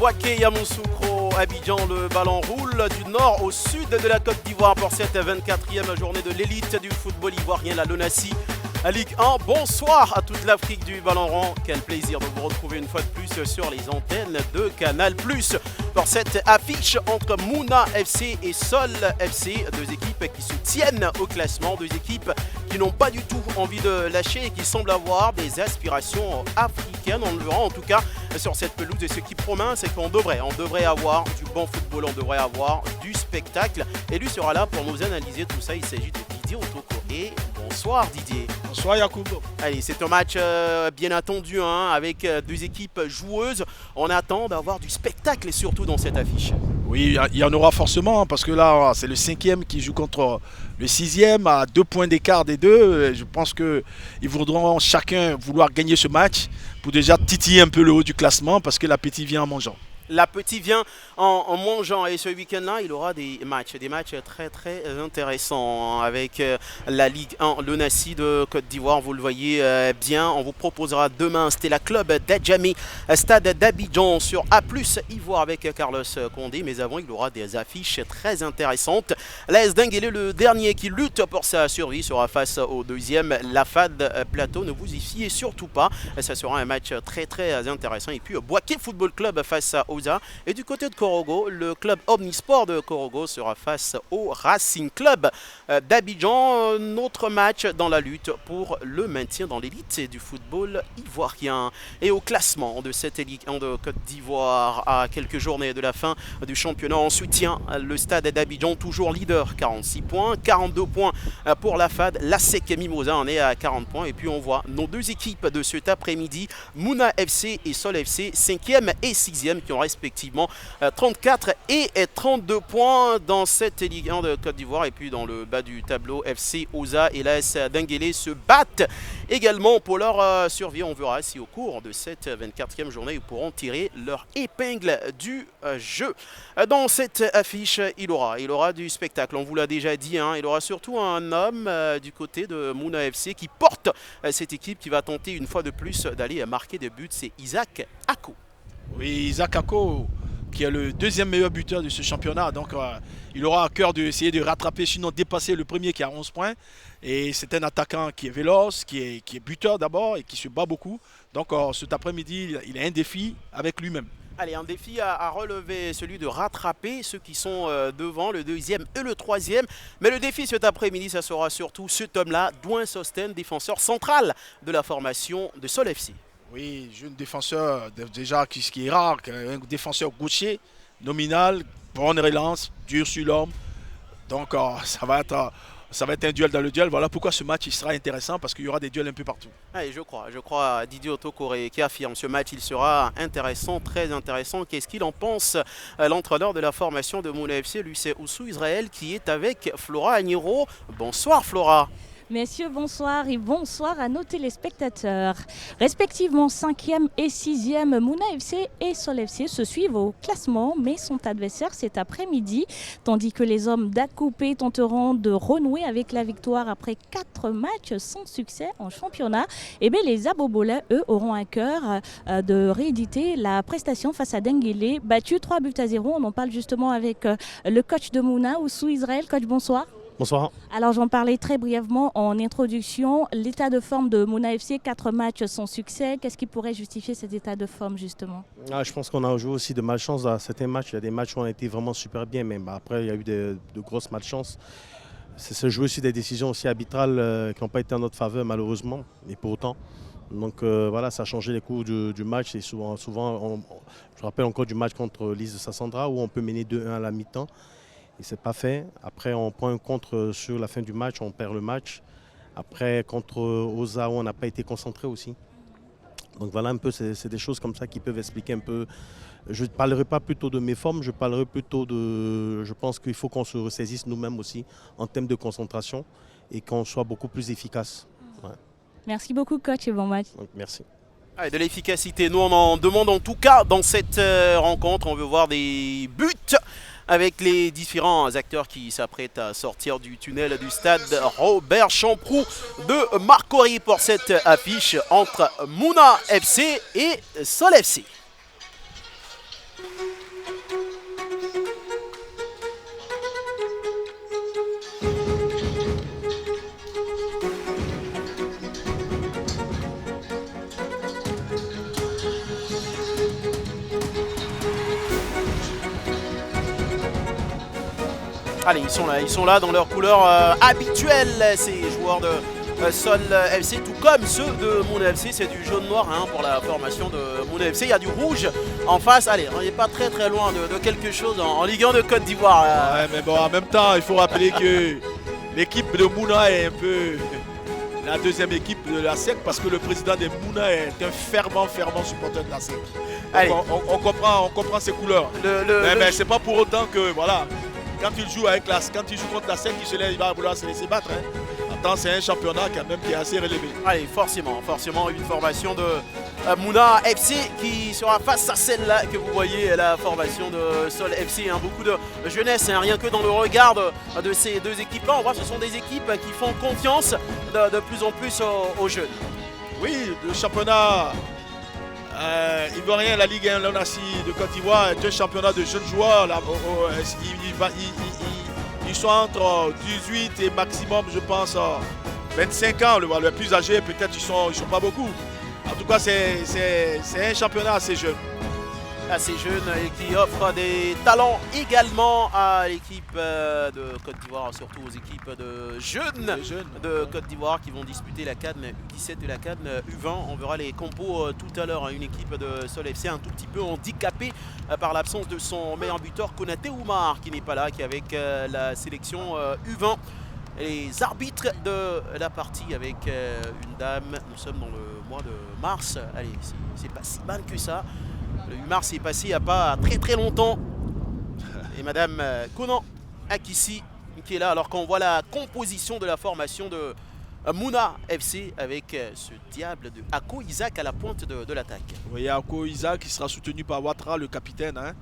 Boaké, Yamoussoukro, Abidjan, le ballon roule du nord au sud de la Côte d'Ivoire pour cette 24e journée de l'élite du football ivoirien, la LONASI. À Ligue 1, bonsoir à toute l'Afrique du ballon rond. Quel plaisir de vous retrouver une fois de plus sur les antennes de Canal+. Pour cette affiche entre Mouna FC et Sol FC, deux équipes qui se tiennent au classement, deux équipes qui n'ont pas du tout envie de lâcher et qui semblent avoir des aspirations africaines. On le verra en tout cas sur cette pelouse, et ce qui promet, c'est qu'on devrait avoir du bon football, on devrait avoir du spectacle. Et lui sera là pour nous analyser tout ça. Il s'agit de Didier Otoko. Bonsoir Didier. Bonsoir Yacoub. Allez, c'est un match bien attendu avec deux équipes joueuses. On attend d'avoir du spectacle et surtout dans cette affiche. Oui, il y en aura forcément parce que là, c'est le 5e qui joue contre le 6e à 2 points d'écart des deux. Je pense qu'ils voudront chacun vouloir gagner ce match pour déjà titiller un peu le haut du classement parce que l'appétit vient en mangeant. L'appétit vient en mangeant, et ce week-end-là, il aura des matchs très très intéressants avec la Ligue 1 LONASI de Côte d'Ivoire. Vous le voyez bien, on vous proposera demain Stella Club d'Adjamé, stade d'Abidjan sur A+ Ivoire avec Carlos Condé. Mais avant, il aura des affiches très intéressantes. L'AS Denguélé, le dernier qui lutte pour sa survie, sera face au deuxième, la FAD Plateau. Ne vous y fiez surtout pas, ça sera un match très très intéressant. Et puis Boaké Football Club face à Oza. Et du côté de Korogo, le club Omnisport de Korogo sera face au Racing Club d'Abidjan. Notre match dans la lutte pour le maintien dans l'élite du football ivoirien. Et au classement de cette Ligue 1 de Côte d'Ivoire, à quelques journées de la fin du championnat, on soutient le stade d'Abidjan, toujours leader, 46 points, 42 points pour la FAD. La SEC Mimosa en est à 40 points. Et puis on voit nos deux équipes de cet après-midi, Mouna FC et Sol FC, 5e et 6e, qui ont respectivement 34 et 32 points dans cette Ligue 1 de Côte d'Ivoire. Et puis dans le bas du tableau, FC Oza et l'AS Denguélé se battent également pour leur survie. On verra si au cours de cette 24e journée, ils pourront tirer leur épingle du jeu. Dans cette affiche, il aura du spectacle, on vous l'a déjà dit. Il aura surtout un homme du côté de Mouna FC qui porte cette équipe, qui va tenter une fois de plus d'aller marquer des buts. C'est Isaac Ako. Oui, Isaac Ako, qui est le deuxième meilleur buteur de ce championnat. Donc, il aura à cœur d'essayer de rattraper, sinon dépasser le premier qui a 11 points. Et c'est un attaquant qui est véloce, qui est buteur d'abord et qui se bat beaucoup. Donc, cet après-midi, il a un défi avec lui-même. Allez, un défi à relever, celui de rattraper ceux qui sont devant, le deuxième et le troisième. Mais le défi cet après-midi, ça sera surtout cet homme-là, Douin Sosten, défenseur central de la formation de Sol FC. Oui, jeune défenseur, déjà ce qui est rare, un défenseur gaucher, nominal, bonne relance, dur sur l'homme. Donc ça va être un duel dans le duel. Voilà pourquoi ce match il sera intéressant, parce qu'il y aura des duels un peu partout. Allez, je crois à Didier Otoko qui affirme ce match, il sera intéressant, très intéressant. Qu'est-ce qu'il en pense, l'entraîneur de la formation de Mouna FC, lui c'est Oussou Israël, qui est avec Flora Agnero. Bonsoir Flora. Messieurs, bonsoir et bonsoir à nos téléspectateurs. Respectivement 5e et 6e, Mouna FC et Sol FC se suivent au classement, mais sont adversaires cet après-midi, tandis que les hommes d'Akoupé tenteront de renouer avec la victoire après 4 matchs sans succès en championnat. Et bien les Abobolais, eux, auront à cœur de rééditer la prestation face à Denguélé, battu 3-0. On en parle justement avec le coach de Mouna, Oussou Israël. Coach, bonsoir. Bonsoir. Alors j'en parlais très brièvement en introduction. L'état de forme de Mouna FC, 4 matchs sans succès. Qu'est-ce qui pourrait justifier cet état de forme justement? Je pense qu'on a joué aussi de malchance dans certains matchs. Il y a des matchs où on a été vraiment super bien, mais après il y a eu de grosses malchances. C'est joué aussi des décisions aussi arbitrales qui n'ont pas été en notre faveur malheureusement, et pour autant. Donc voilà, ça a changé les cours du match. Et souvent je me rappelle encore du match contre l'Is de Sassandra où on peut mener 2-1 à la mi-temps. Et c'est pas fait. Après, on prend un contre sur la fin du match, on perd le match. Après, contre Oza, on n'a pas été concentré aussi. Donc voilà un peu, c'est des choses comme ça qui peuvent expliquer un peu. Je ne parlerai pas plutôt de mes formes, je parlerai plutôt de... Je pense qu'il faut qu'on se ressaisisse nous-mêmes aussi en termes de concentration et qu'on soit beaucoup plus efficace. Ouais. Merci beaucoup coach et bon match. Donc, merci. Allez, de l'efficacité, nous on en demande en tout cas dans cette rencontre. On veut voir des buts avec les différents acteurs qui s'apprêtent à sortir du tunnel du stade Robert Champroux de Marcory pour cette affiche entre Mouna FC et Sol FC. Allez, ils sont là dans leur couleur habituelle, ces joueurs de Sol FC, tout comme ceux de Mouna FC. C'est du jaune-noir hein, pour la formation de Mouna FC. Il y a du rouge en face. Allez, on n'est pas très loin de quelque chose en Ligue 1 de Côte d'Ivoire. Ouais, mais bon, en même temps, il faut rappeler que l'équipe de Mouna est un peu la deuxième équipe de la SEC parce que le président de Mouna est un fervent supporter de la SEC. On comprend ses couleurs. Mais c'est pas pour autant que, voilà, quand il joue contre la SEC, il va vouloir se laisser battre. Hein. Attends, c'est un championnat quand même qui est assez relevé. Allez, forcément, une formation de Mouna FC qui sera face à celle-là que vous voyez, la formation de Sol FC. Hein. Beaucoup de jeunesse, hein, rien que dans le regard de ces deux équipes-là. On voit que ce sont des équipes qui font confiance de plus en plus aux jeunes. Oui, le championnat ivoirien, la Ligue 1, l'ONACI de Côte d'Ivoire est un championnat de jeunes joueurs. Là, ils sont entre 18 et maximum, je pense, 25 ans. Le plus âgé, peut-être, ils sont pas beaucoup. En tout cas, c'est un championnat assez jeune. Assez jeune et qui offre des talents également à l'équipe de Côte d'Ivoire, surtout aux équipes de jeunes de Côte d'Ivoire qui vont disputer la CAN U17 et la CAN U20. On verra les compos tout à l'heure. Une équipe de Sol FC un tout petit peu handicapée par l'absence de son meilleur buteur Konaté Oumar qui n'est pas là, qui est avec la sélection U20. Les arbitres de la partie avec une dame, nous sommes dans le mois de mars. Allez, c'est pas si mal que ça. Le 8 mars est passé il n'y a pas très longtemps. Et Madame Konan Akissi qui est là alors qu'on voit la composition de la formation de Mouna FC avec ce diable de Ako Isaac à la pointe de l'attaque. Oui, Ako Isaac qui sera soutenu par Ouattara, le capitaine. Hein.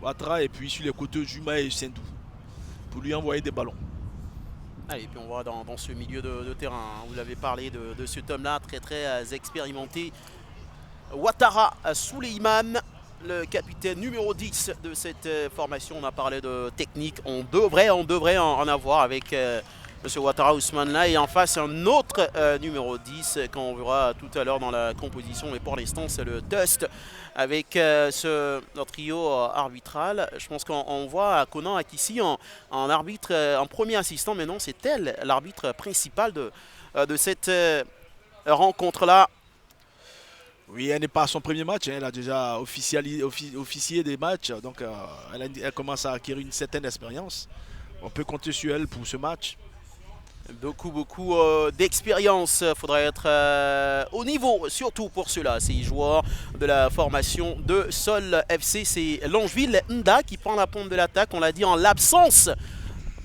Ouattara et puis sur les côtés Juma et Sendou pour lui envoyer des ballons. Allez, et puis on voit dans ce milieu de terrain, hein, vous l'avez parlé de cet homme-là très expérimenté. Ouattara Souleymane, le capitaine numéro 10 de cette formation. On a parlé de technique, on devrait en avoir avec M. Ouattara Ousmane là. Et en face, un autre numéro 10 qu'on verra tout à l'heure dans la composition. Mais pour l'instant, c'est le Dust avec notre trio arbitral. Je pense qu'on voit Konan Akissi en arbitre, en premier assistant. Mais non, c'est elle l'arbitre principal de cette rencontre-là. Oui, elle n'est pas à son premier match, hein. Elle a déjà officié des matchs, donc elle commence à acquérir une certaine expérience. On peut compter sur elle pour ce match. Beaucoup d'expérience. Il faudrait être au niveau, surtout pour ceux-là. Ces joueurs de la formation de Sol FC. C'est Longeville Nda qui prend la pompe de l'attaque. On l'a dit en l'absence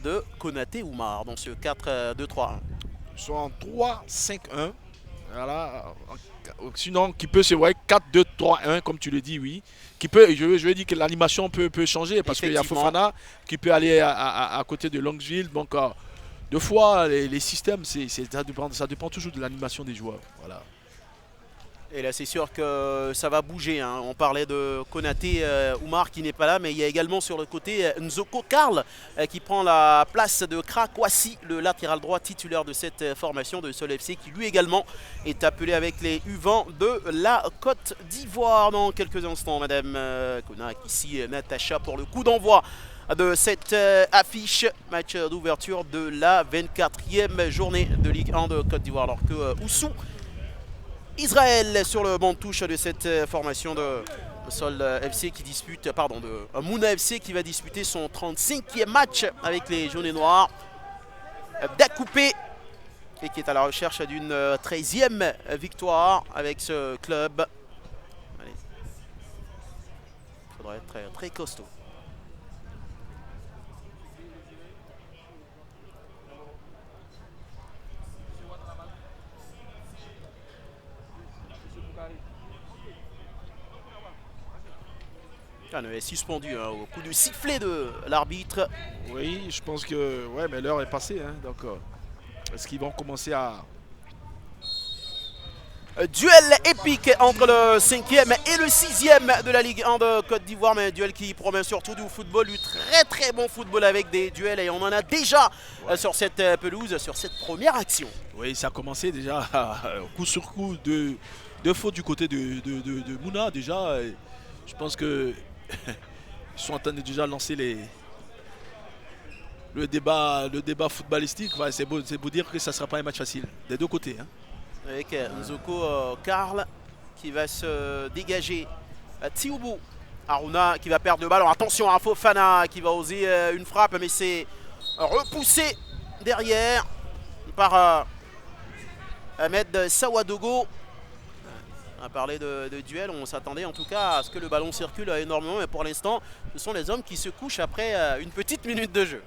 de Konaté Oumar dans ce 4-2-3-1. Ils sont en 3-5-1. Voilà. Sinon, qui peut se voir 4-2-3-1, comme tu le dis, oui. Qui peut, je veux dire que l'animation peut changer parce qu'il y a Fofana qui peut aller à côté de Longeville. Donc, deux fois, les systèmes, ça dépend toujours de l'animation des joueurs. Voilà. Et là, c'est sûr que ça va bouger. Hein. On parlait de Konaté Oumar qui n'est pas là, mais il y a également sur le côté Nzoko Karl qui prend la place de Krakwasi, le latéral droit titulaire de cette formation de Sol FC, qui lui également est appelé avec les U20 de la Côte d'Ivoire. Dans quelques instants, Madame Konan Akissi, Natacha pour le coup d'envoi de cette affiche, match d'ouverture de la 24e journée de Ligue 1 de Côte d'Ivoire, alors que Oussou Israël sur le banc de touche de cette formation de Sol FC qui dispute, de Mouna FC qui va disputer son 35e match avec les jaunes et noirs. Dacoupé et qui est à la recherche d'une 13e victoire avec ce club. Allez. Il faudrait être très costaud. On est suspendu hein, au coup de sifflet de l'arbitre. Oui, je pense que ouais, mais l'heure est passée. Hein, donc, est-ce qu'ils vont commencer à Duel épique entre le 5e et le 6e de la Ligue 1 de Côte d'Ivoire, mais un duel qui promet surtout du football, du très très bon football avec des duels, et on en a déjà sur cette pelouse, sur cette première action. Oui, ça a commencé déjà coup sur coup, deux fautes du côté de Mouna déjà. Je pense que ils sont en train de déjà lancer le débat footballistique. Ouais, c'est beau dire que ça ne sera pas un match facile des deux côtés. Hein. Avec Nzoko Karl qui va se dégager. Tioubou. Aruna qui va perdre le ballon. Attention à Fofana qui va oser une frappe, mais c'est repoussé derrière par Ahmed Sawadogo. On a parlé de duel, on s'attendait en tout cas à ce que le ballon circule énormément, mais pour l'instant, ce sont les hommes qui se couchent après une petite minute de jeu.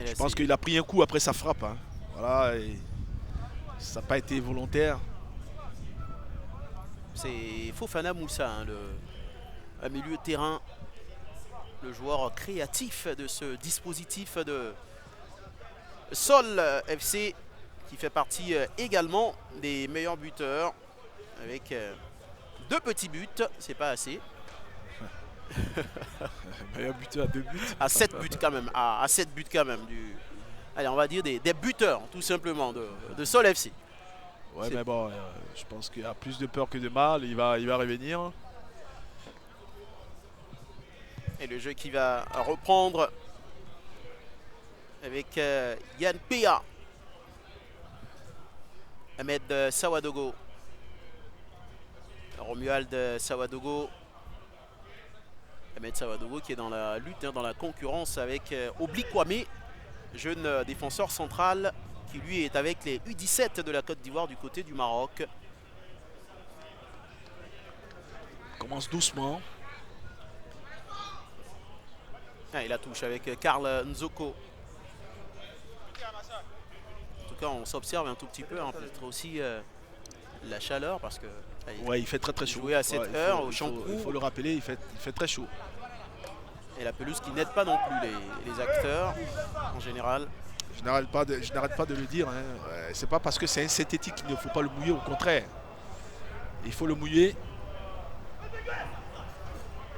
Je pense qu'il a pris un coup après sa frappe. Hein. Voilà, et ça n'a pas été volontaire. C'est Fofana Moussa, hein, le milieu de terrain, le joueur créatif de ce dispositif de Sol FC, qui fait partie également des meilleurs buteurs, avec 2 petits buts, c'est pas assez. Meilleur buteur à 2 buts. À 7 buts quand même, à 7 buts quand même. Allez, on va dire des buteurs, tout simplement, de Sol FC. Ouais, mais bon, je pense qu'il a plus de peur que de mal, il va revenir. Et le jeu qui va reprendre avec Yann Péa. Ahmed Sawadogo. Romuald Sawadogo. Ahmed Sawadogo qui est dans la lutte, dans la concurrence avec Obli Kwame, jeune défenseur central qui lui est avec les U17 de la Côte d'Ivoire du côté du Maroc. Commence doucement. Ah, et la touche avec Karl Nzoko. En tout cas, on s'observe un tout petit peu, hein, peut-être aussi la chaleur parce que ouais, il fait très chaud. Jouer à cette heure au champ. Il faut le rappeler, il fait très chaud. Et la pelouse qui n'aide pas non plus les acteurs en général. Je n'arrête pas de le dire. Hein. C'est pas parce que c'est un synthétique qu'il ne faut pas le mouiller, au contraire. Il faut le mouiller.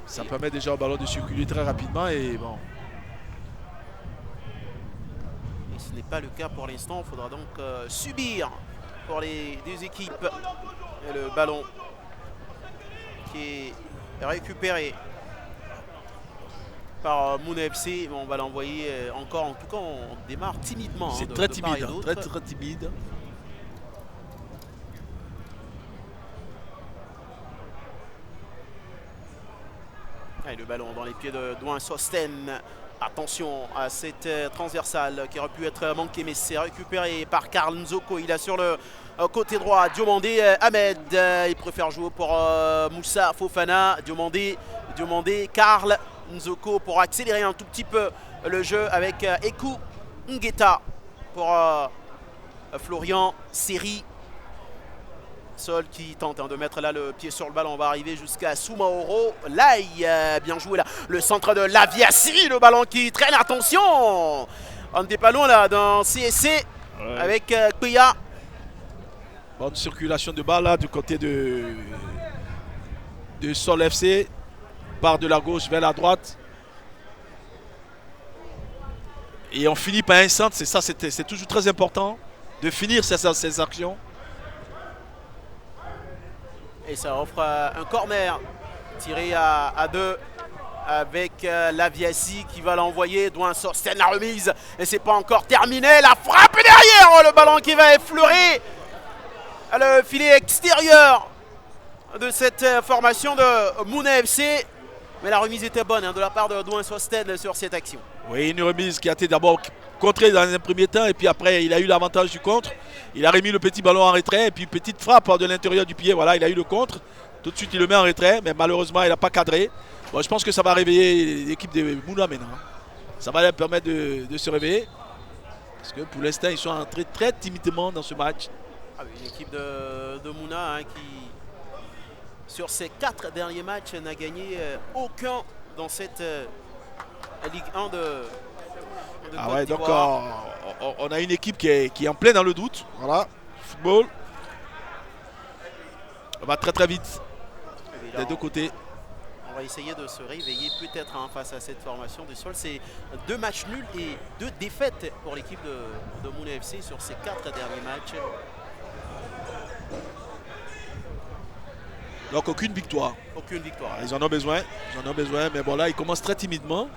Ça permet déjà au ballon de circuler très rapidement et bon. Et ce n'est pas le cas pour l'instant. Il faudra donc subir pour les deux équipes. Et le ballon qui est récupéré par Mouna FC. On va l'envoyer encore. En tout cas, on démarre timidement. C'est très timide. Très timide. Et le ballon dans les pieds de Douin Sosten. Attention à cette transversale qui aurait pu être manquée, mais c'est récupéré par Karl Nzoko. Il a sur le côté droit Diomandé Ahmed. Il préfère jouer pour Moussa Fofana. Diomandé Karl Nzoko pour accélérer un tout petit peu le jeu avec Ekou Ngueta pour Florian Seri. Sol qui tente de mettre là le pied sur le ballon. On va arriver jusqu'à Soumaoro. Lai, bien joué là. Le centre de Laviassi, le ballon qui traîne. Attention, on n'est pas loin là d'un CSC avec Kuya. Bonne circulation de balle là du côté de Sol FC. Part de la gauche vers la droite. Et on finit par un centre. C'est ça, c'est toujours très important de finir ces actions. Et ça offre un corner tiré à 2 avec Laviassi qui va l'envoyer. Douin Sosten la remise et c'est pas encore terminé. La frappe derrière, oh, le ballon qui va effleurer le filet extérieur de cette formation de Mouna FC. Mais la remise était bonne de la part de Douin Sosten sur cette action. Oui, une remise qui a été d'abord contrée dans un premier temps et puis après il a eu l'avantage du contre. Il a remis le petit ballon en retrait et puis petite frappe de l'intérieur du pied. Voilà, il a eu le contre. Tout de suite il le met en retrait, mais malheureusement il n'a pas cadré. Bon, je pense que ça va réveiller l'équipe de Mouna maintenant. Ça va leur permettre de se réveiller. Parce que pour l'instant ils sont entrés très timidement dans ce match. Ah oui, une équipe de Mouna qui, sur ses 4 derniers matchs, n'a gagné aucun dans cette Ligue 1 de ah ouais, donc on on a une équipe qui est en plein dans le doute. Voilà. football. On va très vite Et là, des deux côtés. on va essayer de se réveiller peut-être face à cette formation de sol. C'est 2 matchs nuls et 2 défaites pour l'équipe de Mouna FC sur ces 4 derniers matchs. Donc aucune victoire. Aucune victoire. Ils en ont besoin. Mais bon là, ils commencent très timidement.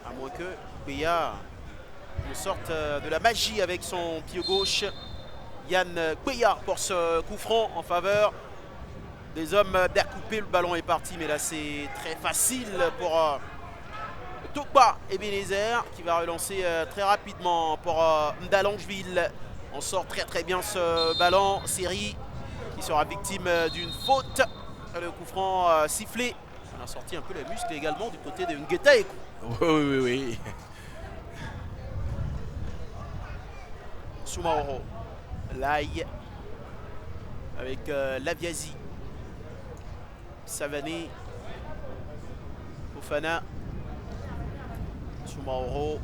À moins que Béa ne sorte de la magie avec son pied gauche. Yann Béa pour ce coup franc en faveur des hommes d'Acoupé. Le ballon est parti, mais là c'est très facile pour Tokba Ebenezer qui va relancer très rapidement pour Ndalangeville. On sort très bien ce ballon. Série qui sera victime d'une faute. Le coup franc sifflé. On a sorti un peu les muscles également du côté de Ngueta Ekou. Oui. Soumaoro. Lai avec Laviasi. Savané. Fofana. Soumaoro.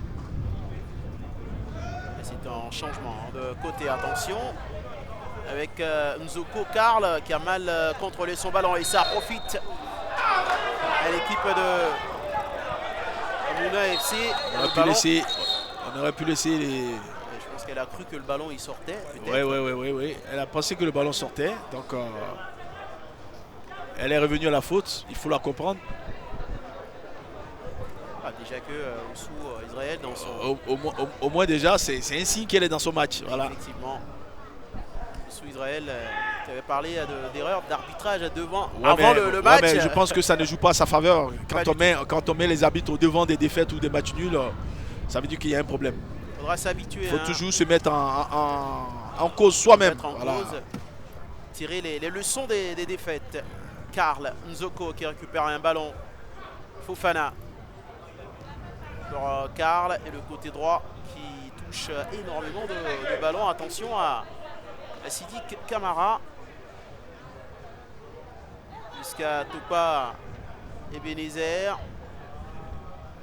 C'est un changement de côté. Attention. Avec Nzoko Karl qui a mal contrôlé son ballon et ça profite à l'équipe de Mouna FC. On aurait pu laisser les... Je pense qu'elle a cru que le ballon il sortait. Oui. Elle a pensé que le ballon sortait. Donc elle est revenue à la faute. Il faut la comprendre. Déjà que sous Israël dans son... Au moins déjà, c'est un signe qu'elle est dans son match. Voilà. Effectivement. Sous Israël, tu avais parlé d'erreur d'arbitrage avant le match. Mais je pense que ça ne joue pas à sa faveur. Quand on met les arbitres au devant des défaites ou des matchs nuls, ça veut dire qu'il y a un problème. Il faudra s'habituer. Il faut toujours se mettre en cause soi-même. Voilà. Tirer les leçons des défaites. Karl Nzoko qui récupère un ballon. Fofana. Pour Karl et le côté droit qui touche énormément de ballons. Attention à Sidik Kamara. Jusqu'à Topa Ebenezer.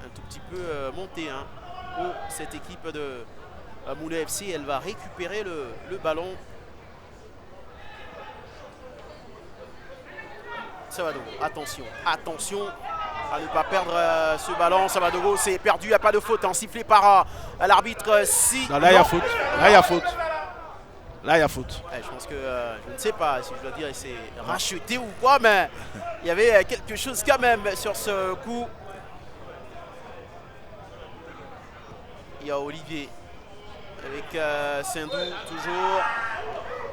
Un tout petit peu monté pour cette équipe de Mouna FC. Elle va récupérer le ballon. Savadogo, attention à ne pas perdre ce ballon. Savadogo, c'est perdu, il n'y a pas de faute, sifflé par l'arbitre. Là, il y a faute. Là, il y a faute. Je pense que, je ne sais pas si je dois dire, il s'est racheté ou quoi, mais il y avait quelque chose quand même sur ce coup. Il y a Olivier avec Sindou toujours.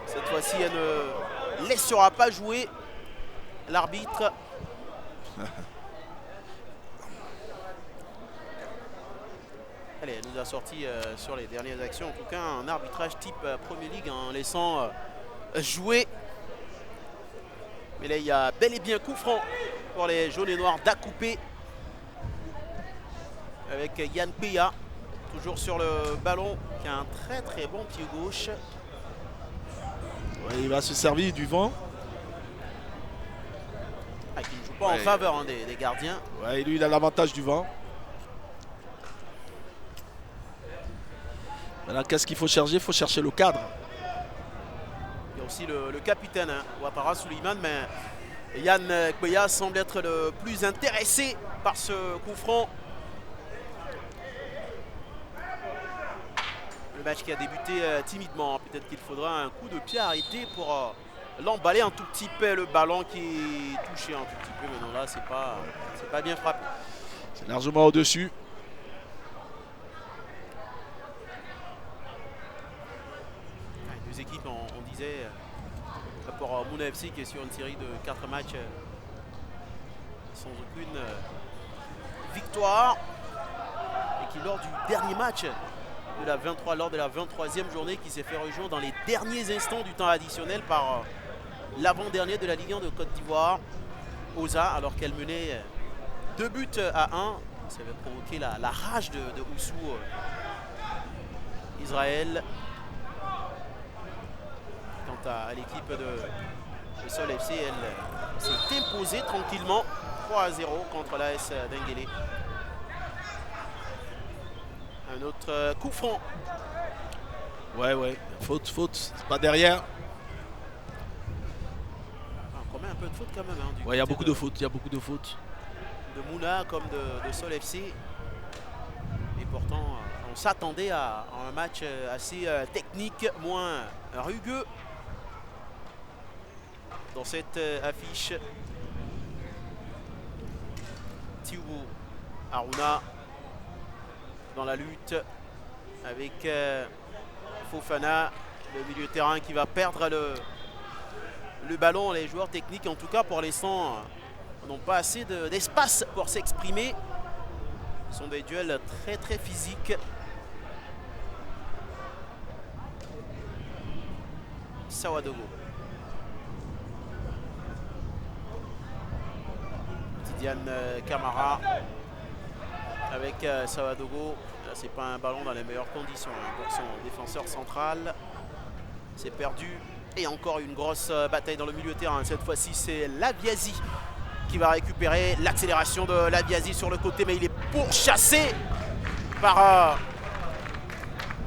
Cette fois-ci, elle ne laissera pas jouer l'arbitre. Allez, elle nous a sorti sur les dernières actions, en tout cas un arbitrage type Premier League en laissant jouer. Mais là, il y a bel et bien coup franc pour les jaunes et noirs d'Acoupé. Avec Yann Péa, toujours sur le ballon, qui a un très bon pied gauche. Ouais, il va se servir du vent. Qui ne joue pas en faveur des gardiens. Ouais, lui, il a l'avantage du vent. Maintenant, qu'est-ce qu'il faut chercher? Il faut chercher le cadre. Il y a aussi le capitaine, Ouattara Suleiman, mais Yann Kbeya semble être le plus intéressé par ce coup franc. Le match qui a débuté timidement. Peut-être qu'il faudra un coup de pied arrêté pour l'emballer un tout petit peu. Le ballon qui est touché un tout petit peu, mais non, là, c'est pas bien frappé. C'est largement au-dessus. Deux équipes, on disait, pour Mouna FC qui est sur une série de 4 matchs sans aucune victoire. Et qui, lors du dernier match de la 23, lors de la 23e journée, qui s'est fait rejoindre dans les derniers instants du temps additionnel par l'avant-dernier de la Ligue 1 de Côte d'Ivoire, Oza, alors qu'elle menait 2 buts à 1. Ça avait provoqué la rage de Oussou Israël. Quant à l'équipe de Sol FC, elle s'est imposée tranquillement 3-0 contre l'AS Denguélé. Un autre coup franc Ouais. Faute. C'est pas derrière. On commet un peu de faute quand même. Hein, Ouais, il y a beaucoup de fautes. Il y a beaucoup de fautes. De Mouna comme de Sol FC. Et pourtant, on s'attendait à un match assez technique, moins rugueux dans cette affiche. Tiubu Aruna dans la lutte avec Fofana, le milieu de terrain qui va perdre le ballon. Les joueurs techniques, en tout cas pour l'instant, n'ont pas assez d'espace pour s'exprimer. Ce sont des duels très physiques. Sawadogo. Tidiane Camara avec Sawadogo. Là, c'est pas un ballon dans les meilleures conditions pour son défenseur central. C'est perdu. Et encore une grosse bataille dans le milieu de terrain. Cette fois-ci, c'est Labiasi qui va récupérer l'accélération de Labiasi sur le côté, mais il est pourchassé par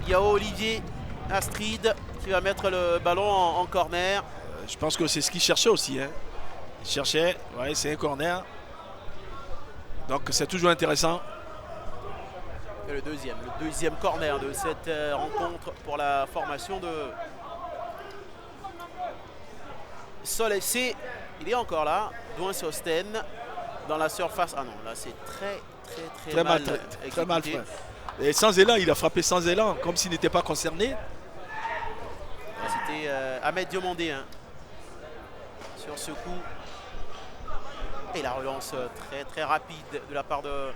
Yao Olivier Astrid qui va mettre le ballon en corner. Je pense que c'est ce qu'il cherchait aussi. Hein. Il cherchait, ouais, c'est un corner. Donc c'est toujours intéressant. Et le deuxième corner de cette rencontre pour la formation de Sol FC. Il est encore là. Douin Sosten dans la surface. Ah non, là c'est très mal très mal fait. Et sans élan, il a frappé sans élan, comme s'il n'était pas concerné. C'était Ahmed Diomandé hein, sur ce coup. Et la relance très rapide de la part de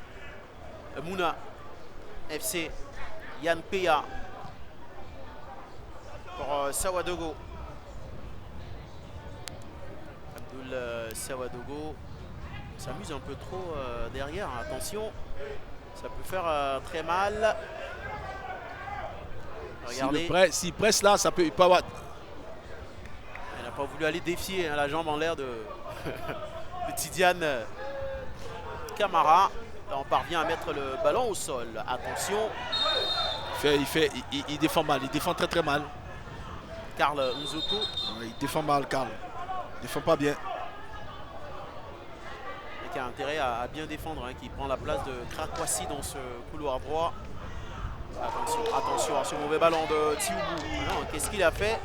Mouna FC. Yann Peya pour Sawadogo. Abdul Sawadogo s'amuse un peu trop derrière. Attention, ça peut faire très mal. Regardez. S'il presse là, ça peut pas avoir. Elle n'a pas voulu aller défier hein, la jambe en l'air de Tidiane Camara. Là, on parvient à mettre le ballon au sol. Attention. Il défend mal, il défend très mal. Karl Nzoko. Il défend mal, Karl. Il défend pas bien. Et qui a intérêt à bien défendre, hein, qui prend la place de Krakwassi dans ce couloir droit. Attention à ce mauvais ballon de Tiubu. Qu'est-ce qu'il a fait?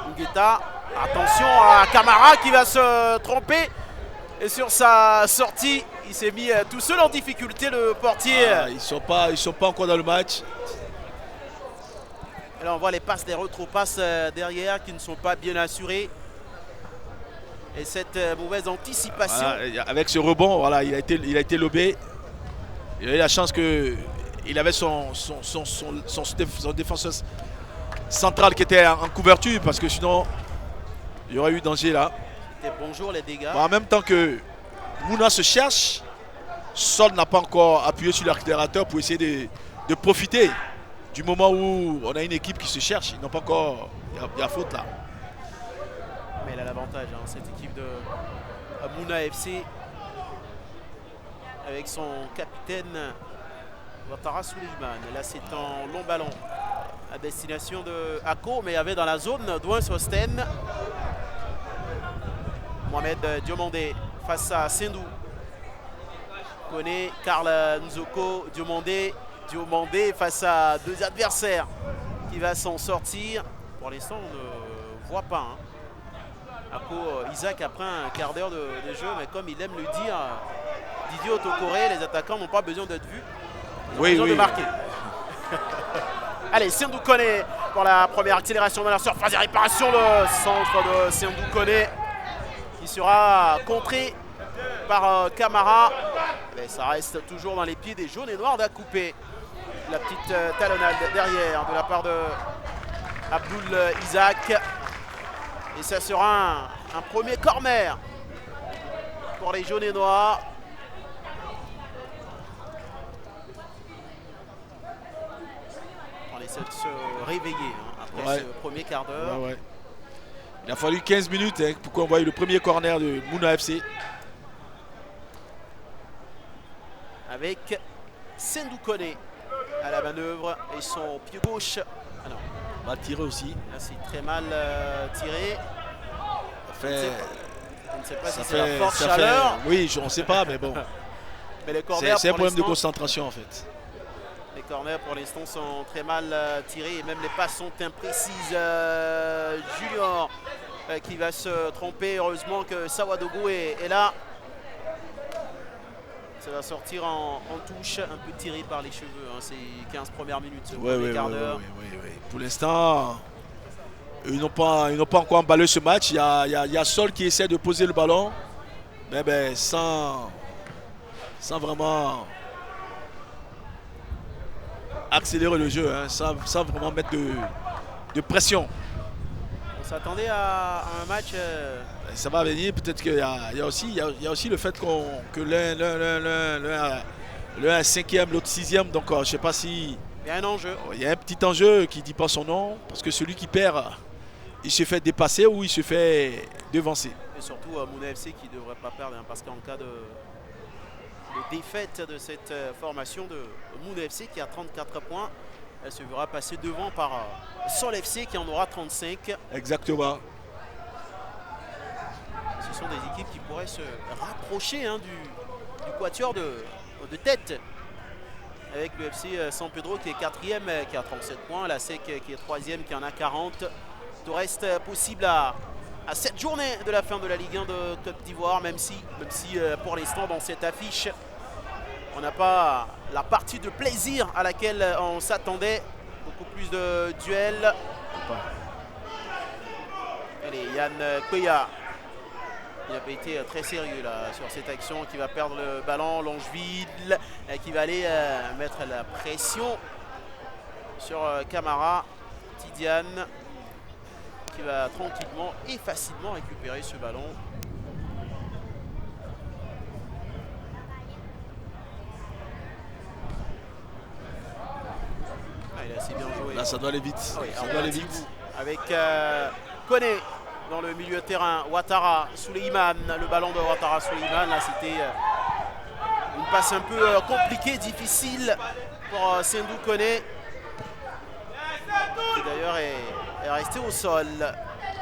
Ngueta. Attention à Camara qui va se tromper. Et sur sa sortie, il s'est mis tout seul en difficulté, le portier. Ils sont pas encore dans le match. Et là, on voit les passes, des retro-passes derrière qui ne sont pas bien assurées. Et cette mauvaise anticipation. Voilà, avec ce rebond, voilà, il a été lobé. Il a eu la chance qu'il avait son défenseur central qui était en couverture, parce que sinon, il y aurait eu danger là. Bonjour les dégâts. En même temps que Mouna se cherche, Sol n'a pas encore appuyé sur l'accélérateur pour essayer de profiter du moment où on a une équipe qui se cherche. Ils n'ont pas encore. Il y a faute là. Mais elle a l'avantage, hein, cette équipe de Mouna FC, avec son capitaine Ouattara Suleiman. Là, c'est un long ballon à destination de Ako, mais il y avait dans la zone Douin Sosten. Mohamed Diomandé face à Sendou. Connaît Karl Nzoko, Diomandé face à deux adversaires. Qui va s'en sortir? Pour l'instant, on ne voit pas. Hein. Ako Isaac après un quart d'heure de jeu, mais comme il aime le dire, Didier Otokoré, les attaquants n'ont pas besoin d'être vus. Ils ont besoin de marquer. Allez, Sendou Koné pour la première accélération dans la surface de réparation. Le centre de Sendou Koné qui sera contré par Camara. Mais ça reste toujours dans les pieds des jaunes et noirs d'Akoupé. La petite talonnade derrière de la part de Abdul Isaac. Et ça sera un premier corner pour les jaunes et noirs. On essaie de se réveiller hein, après ce premier quart d'heure. Ouais. Il a fallu 15 minutes hein, pour qu'on voie le premier corner de Mouna FC. Avec Sendou Koné à la manœuvre et son pied gauche. Ah non, Mal tiré aussi. Là, c'est très mal tiré. Ça fait, Je ne sais pas ça si c'est la fait- forte ça chaleur. fait- oui, on ne sait pas, mais bon. Mais les corners, C'est un pour problème de l'instant, concentration en fait. les corners pour l'instant sont très mal tirés et même les passes sont imprécises. Junior qui va se tromper. Heureusement que Sawadogo est là. Ça va sortir en touche, un peu tiré par les cheveux. Hein. C'est 15 premières minutes, ce premier quart d'heure. Pour l'instant, ils n'ont pas encore emballé ce match. Il y a Sol qui essaie de poser le ballon, mais sans vraiment accélérer le jeu, hein, sans vraiment mettre de pression. On s'attendait à un match. Ça va venir, peut-être qu'il y a aussi le fait que l'un est 5e, l'autre 6e, donc je ne sais pas si... Il y a un enjeu. Il y a un petit enjeu qui ne dit pas son nom, parce que celui qui perd, il se fait dépasser ou il se fait devancer. Et surtout Mouna FC qui ne devrait pas perdre, hein, parce qu'en cas de défaite de cette formation de Mouna FC qui a 34 points, elle se verra passer devant par Sol FC qui en aura 35. Exactement. Ce sont des équipes qui pourraient se rapprocher, hein, du quatuor de tête. Avec le FC San Pedro qui est 4e, qui a 37 points, la SEC qui est 3e, qui en a 40. Tout reste possible à cette journée de la fin de la Ligue 1 de Côte d'Ivoire, même si pour l'instant dans cette affiche, on n'a pas la partie de plaisir à laquelle on s'attendait. Beaucoup plus de duels. Allez, Yann Koya. Il n'a pas été très sérieux là, sur cette action, qui va perdre le ballon. Longeville qui va aller mettre la pression sur Camara. Tidiane qui va tranquillement et facilement récupérer ce ballon. Ah, il a assez bien joué. Là, ça doit aller vite. Ah oui, Ça alors, doit aller vite. avec Koné dans le milieu de terrain, Ouattara, Souleymane, le ballon de Ouattara, Souleymane, là c'était une passe un peu compliquée, difficile pour Sendou Koné, qui d'ailleurs est resté au sol.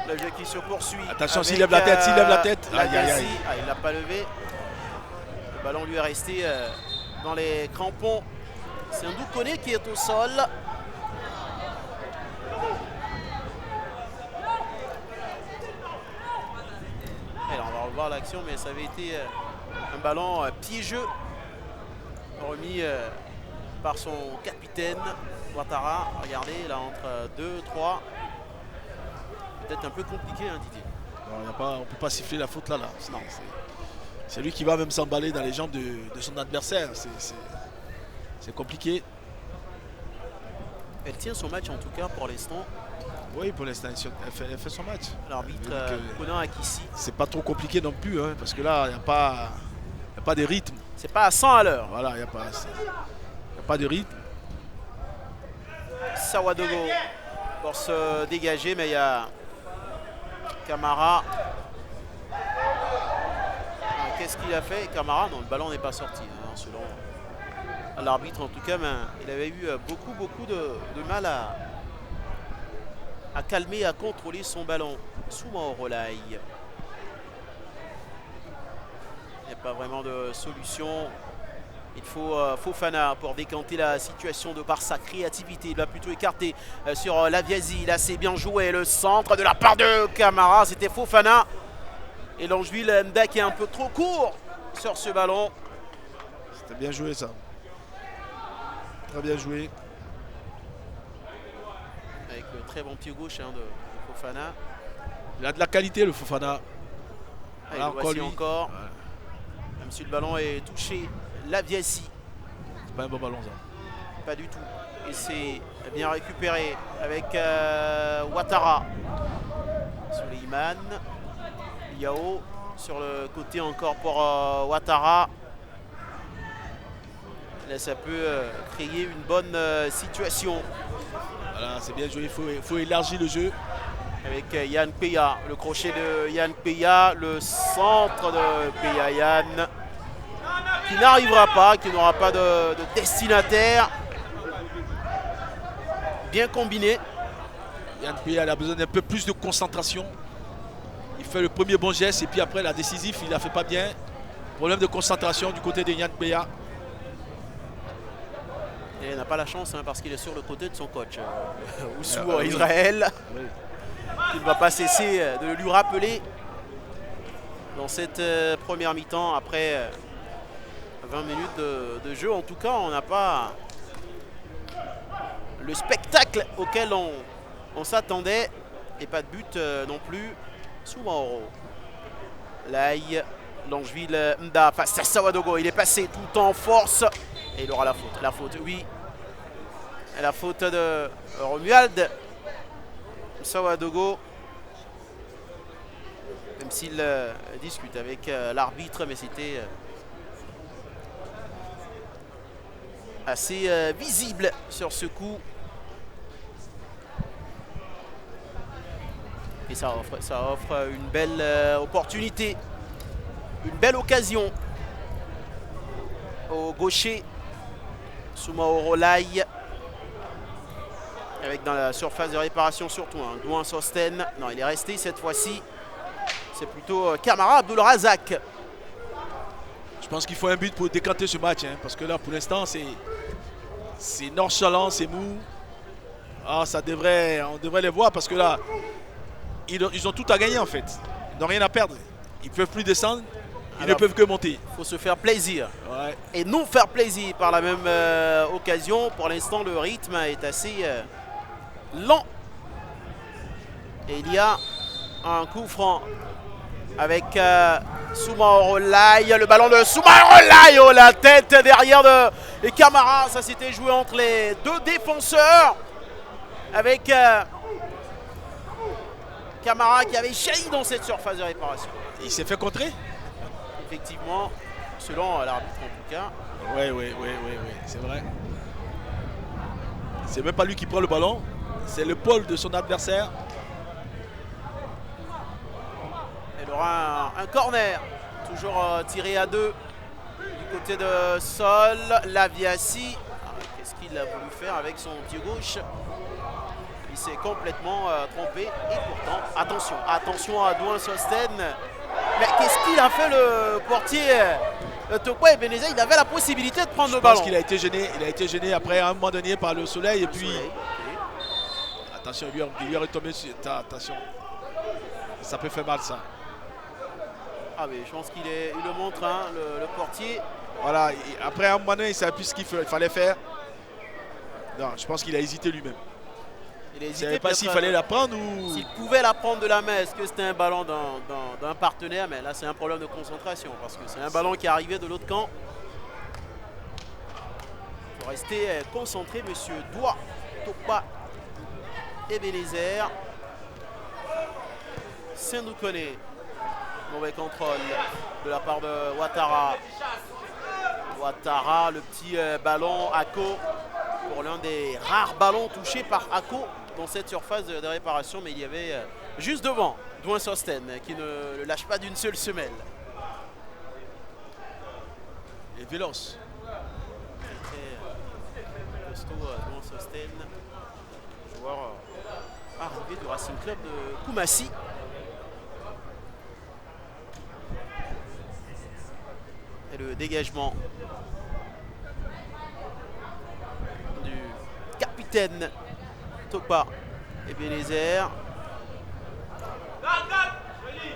Le jeu qui se poursuit. Attention, avec, s'il lève la tête, s'il lève la tête. Aïe, aïe, aïe. Ah, il ne l'a pas levé. Le ballon lui est resté dans les crampons. Sendou Koné qui est au sol. Alors, on va revoir l'action, mais ça avait été un ballon piégeux remis par son capitaine Ouattara. Regardez, là entre 2, 3. Peut-être un peu compliqué, hein, Didier. Non, on ne peut pas siffler la faute là. Non. C'est lui qui va même s'emballer dans les jambes de son adversaire. C'est compliqué. Elle tient son match en tout cas pour l'instant. Oui, pour l'instant, elle fait son match. L'arbitre Donc, Conan Akissi. c'est pas trop compliqué non plus, hein, parce que là, il n'y a pas de rythme. C'est pas à 100 à l'heure. Voilà, il n'y a pas de rythme. Sawadogo pour se dégager, mais il y a Camara. Qu'est-ce qu'il a fait, Camara? Non, le ballon n'est pas sorti, hein, selon l'arbitre en tout cas, mais il avait eu beaucoup de mal à calmer, à contrôler son ballon. Souvent au relais. Il n'y a pas vraiment de solution. Il faut Fofana pour décanter la situation de par sa créativité. Il va plutôt écarter sur Laviasi. Là, c'est bien joué. Le centre de la part de Camara. C'était Fofana. Et Longeville Mda qui est un peu trop court sur ce ballon. C'était bien joué, ça. Très bien joué. Avec le très bon pied gauche, hein, de Fofana. Il a de la qualité, le Fofana. Ah, Voilà, le voici lui. encore. Voilà. Même si le ballon est touché. Laviasi. C'est pas un bon ballon, ça. Pas du tout. Et c'est bien récupéré avec Ouattara. Souleymane. Yao sur le côté encore pour Ouattara. Là, ça peut créer une bonne situation. Voilà, c'est bien joué. Il faut élargir le jeu. Avec Yann Peya. Le crochet de Yann Peya. Le centre de Peya Yann. Qui n'arrivera pas, qui n'aura pas de destinataire. Bien combiné. Yann Péa a besoin d'un peu plus de concentration. Il fait le premier bon geste et puis après la décisive, il ne la fait pas bien. Problème de concentration du côté de Yann Péa. Et il n'a pas la chance hein, parce qu'il est sur le côté de son coach, Oussou Israël, qui ne va pas cesser de lui rappeler dans cette première mi-temps après 20 minutes de jeu. En tout cas, on n'a pas le spectacle auquel on s'attendait et pas de but non plus. Soumaoro, Laï, Longeville, Mda face à Sawadogo. Il est passé tout en force et il aura la faute. La faute, oui. Et la faute de Romuald Sawadogo. Même s'il discute avec l'arbitre, mais c'était assez visible sur ce coup. Et ça offre une belle opportunité, une belle occasion au gaucher Soumaoro Laï. Avec dans la surface de réparation surtout un Douin Sosten. Non, il est resté cette fois-ci. C'est plutôt Camara Abdulrazak. Je pense qu'il faut un but pour décanter ce match. Hein, parce que là, pour l'instant, c'est nonchalant, c'est mou. Ah, on devrait les voir parce que là, ils ont tout à gagner en fait. Ils n'ont rien à perdre. Ils ne peuvent plus descendre. Ils ne peuvent que monter. Il faut se faire plaisir. Ouais. Et nous faire plaisir par la même occasion. Pour l'instant, le rythme est assez lent. Et il y a un coup franc avec Soumaoro Laï. Le ballon de Soumaoro Laï. Oh, la tête derrière de Camara. Ça s'était joué entre les deux défenseurs. Avec Camara qui avait jailli dans cette surface de réparation. Il s'est fait contrer. Effectivement, selon l'arbitre en tout cas. Oui, c'est vrai. C'est même pas lui qui prend le ballon. C'est l'épaule de son adversaire. Il aura un corner. Toujours tiré à deux. Du côté de Sol. Laviassi. Qu'est-ce qu'il a voulu faire avec son pied gauche? Il s'est complètement trompé. Et pourtant, attention à Douin Sosten. Mais qu'est-ce qu'il a fait le portier Tokwa Ebenezer? Il avait la possibilité de prendre le ballon. Je pense qu'il a été gêné. Il a été gêné après à un moment donné par le soleil. Et puis, attention, il lui est retombé sur... Attention. Ça peut faire mal ça. Ah mais je pense qu'il le montre, hein, le portier. Voilà, après un moment donné, il ne savait plus ce qu'il fallait faire. Non, je pense qu'il a hésité lui-même. Il ne savait pas s'il fallait la prendre ou... S'il pouvait la prendre de la main, est-ce que c'était un ballon d'un partenaire? Mais là, c'est un problème de concentration parce que c'est un ballon qui est arrivé de l'autre camp. Il faut rester concentré, monsieur Doua Tokpa Ebenezer. Saint-Doukone. Mauvais contrôle de la part de Ouattara. Ouattara, le petit ballon Ako. Pour l'un des rares ballons touchés par Ako dans cette surface de réparation. Mais il y avait juste devant Douin Sosten qui ne le lâche pas d'une seule semelle. Et véloce. Très costaud Douin Sosten. Joueur arrivé du Racing Club de Koumassi. Et le dégagement du capitaine Tokpa Ebenezer.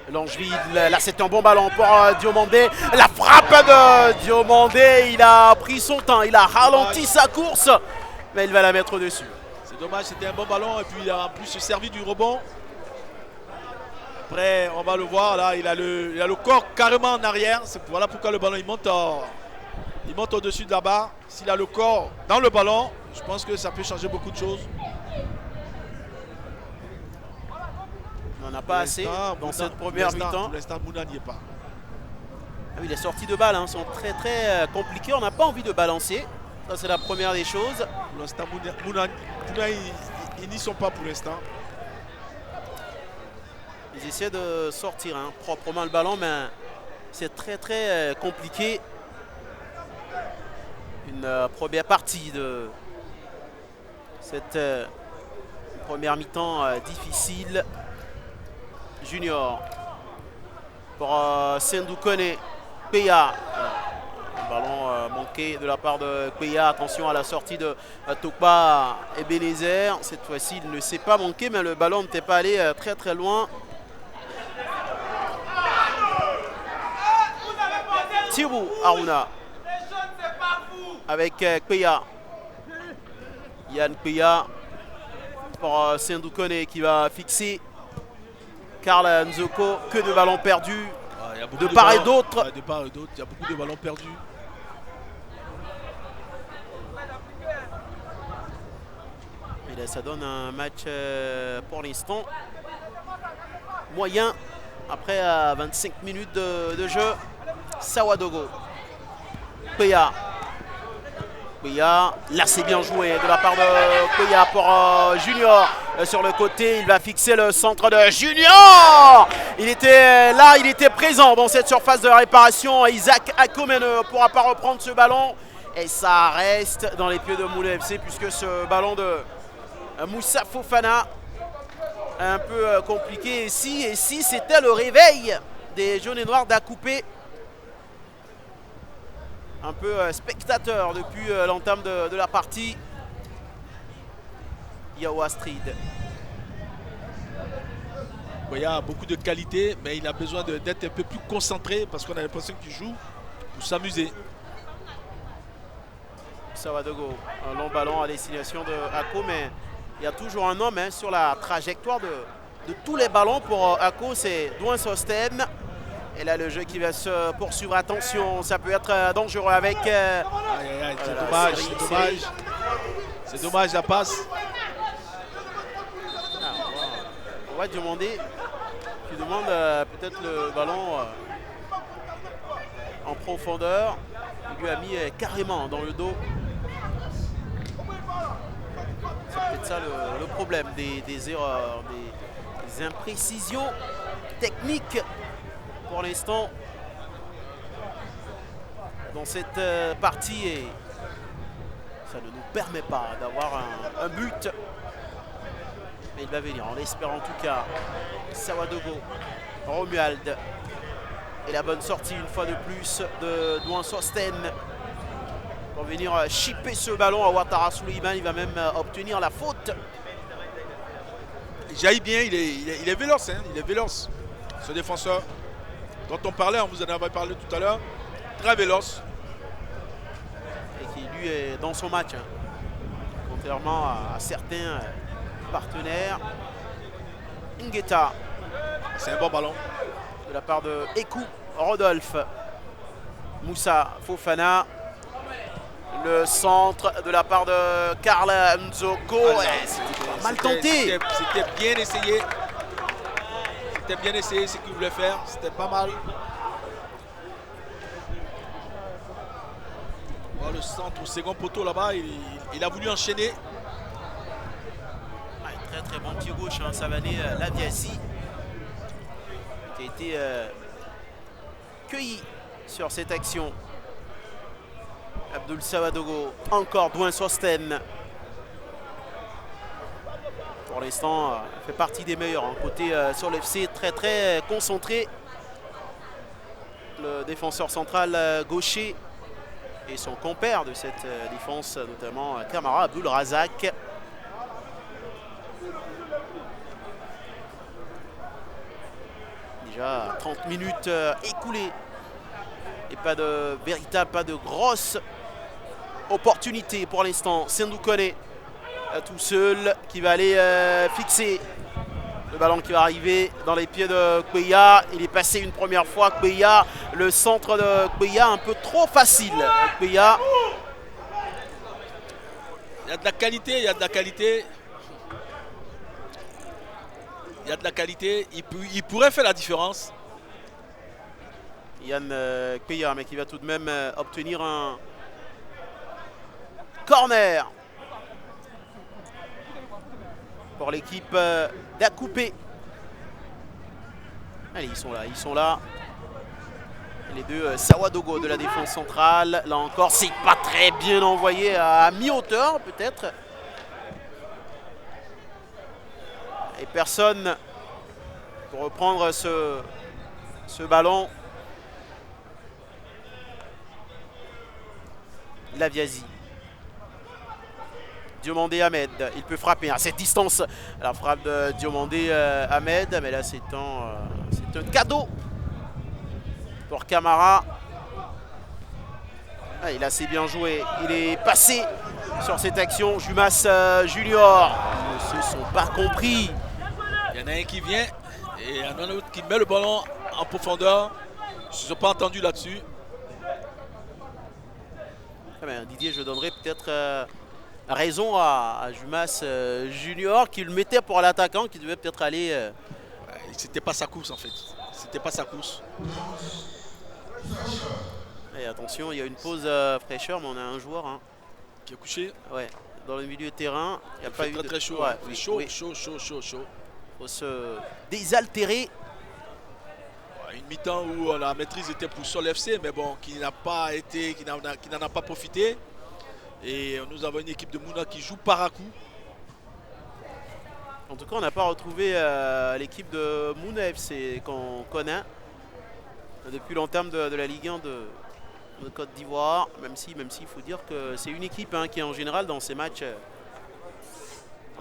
Langeville, là c'est un bon ballon pour Diomandé. La frappe de Diomandé, il a pris son temps, il a ralenti sa course, mais il va la mettre dessus. C'est dommage, c'était un bon ballon et puis il a en plus servi du rebond. Après, on va le voir, là, il a le corps carrément en arrière. Voilà pourquoi le ballon il monte au-dessus de la barre. S'il a le corps dans le ballon, je pense que ça peut changer beaucoup de choses. On n'en a pas assez dans cette première mi-temps. Pour l'instant, Mouna n'y est pas. Ah oui, les sorties de balles sont très très compliquées. On n'a pas envie de balancer. Ça, c'est la première des choses. Pour l'instant, Mouna, ils n'y sont pas pour l'instant. Ils essaient de sortir proprement le ballon, mais c'est très très compliqué. Une première partie de cette Première mi-temps difficile. Junior pour Sendou Kone. Peya. Ballon manqué de la part de Peya. Attention à la sortie de Tokpa Ebenezer. Cette fois-ci, il ne s'est pas manqué, mais le ballon n'était pas allé très très loin. Thierry Aruna avec Peya. Yann Peya pour Sendou Kone qui va fixer Karl Nzoko. Que de ballons perdus de part et d'autre. De part et d'autre, il y a beaucoup de ballons perdus. Et là, ça donne un match pour l'instant moyen après 25 minutes de jeu. Sawadogo. Peya. Peya, là c'est bien joué de la part de Peya pour Junior. Sur le côté, il va fixer le centre de Junior. Il était là, il était présent dans cette surface de réparation. Isaac Akome ne pourra pas reprendre ce ballon. Et ça reste dans les pieds de Moulay FC puisque ce ballon de Moussa Fofana est un peu compliqué. Et si c'était le réveil des jaunes et noirs d'Akoupé, un peu spectateur depuis l'entame de la partie. Yao Astrid. Il a beaucoup de qualité, mais il a besoin d'être un peu plus concentré parce qu'on a l'impression qu'il joue pour s'amuser. Sawadogo, un long ballon à destination de Ako, mais il y a toujours un homme sur la trajectoire de tous les ballons pour Ako, c'est Douin Sosten. Et là, le jeu qui va se poursuivre. Attention, ça peut être dangereux avec... c'est dommage, c'est dommage. C'est dommage la passe. On va demander, tu demandes peut-être le ballon en profondeur. Il lui a mis carrément dans le dos. C'est peut-être ça le problème des erreurs, des imprécisions techniques pour l'instant dans cette partie. Et ça ne nous permet pas d'avoir un but. Mais il va venir, on l'espère en tout cas. Sawadogo, Romuald. Et la bonne sortie une fois de plus de Douin Sosten. Pour venir chipper ce ballon à Ouattara Suleiman. Il va même obtenir la faute. Il jaillit bien, il est véloce, il est véloce. Ce défenseur dont on parlait, on vous en avait parlé tout à l'heure. Très véloce. Et qui lui est dans son match. Contrairement à certains partenaires. Ngueta. C'est un bon ballon. De la part de Ekou Rodolphe. Moussa Fofana. Le centre de la part de Karl Nzoko. C'était mal tenté. C'était bien essayé. C'était bien essayé ce qu'il voulait faire. C'était pas mal. Voilà le centre au second poteau là-bas. Il a voulu enchaîner. Très très bon pied gauche, Savané Laviasi, qui a été cueilli sur cette action. Abdul Sawadogo, encore Douin Sosten. Pour l'instant, fait partie des meilleurs. Côté sur l'FC, très très concentré. Le défenseur central gaucher et son compère de cette défense, notamment Kamara Abdul Razak. Déjà 30 minutes écoulées et pas de grosse opportunité pour l'instant. Sendou Kone tout seul qui va aller fixer le ballon qui va arriver dans les pieds de Kweya. Il est passé une première fois. Kweya, le centre de Kweya un peu trop facile. Kweya. Il y a de la qualité, il y a de la qualité. Il y a de la qualité, il pourrait faire la différence. Yann Kweya, mais qui va tout de même obtenir un corner pour l'équipe d'Akoupé. Allez, ils sont là. Les deux Sawadogo de la défense centrale. Là encore, c'est pas très bien envoyé à mi-hauteur peut-être. Et personne pour reprendre ce ballon. Laviasi. Diomandé Ahmed, il peut frapper à cette distance. La frappe de Diomandé Ahmed, mais là c'est un cadeau pour Camara. Ah, il a assez bien joué, il est passé sur cette action. Jumas Junior ne se sont pas compris. Il y en a un qui vient et il y en a un autre qui met le ballon en profondeur. Ils ne se sont pas entendus là-dessus. Ah ben, Didier, je donnerais peut-être raison à Jumas Junior qui le mettait pour l'attaquant qui devait peut-être aller. C'était pas sa course en fait. C'était pas sa course. Et attention, il y a une pause fraîcheur, mais on a un joueur qui est couché. Ouais, dans le milieu de terrain. Il n'y a pas eu très chaud. Ouais, oui, chaud. Il faut se désaltérer. Une mi-temps où la maîtrise était pour Sol FC, mais bon, qui n'en a pas profité. Et nous avons une équipe de Mouna qui joue par à coup. En tout cas, on n'a pas retrouvé l'équipe de Mouna FC qu'on connaît depuis l'entame de la Ligue 1 de Côte d'Ivoire. Même si il faut dire que c'est une équipe qui en général dans ces matchs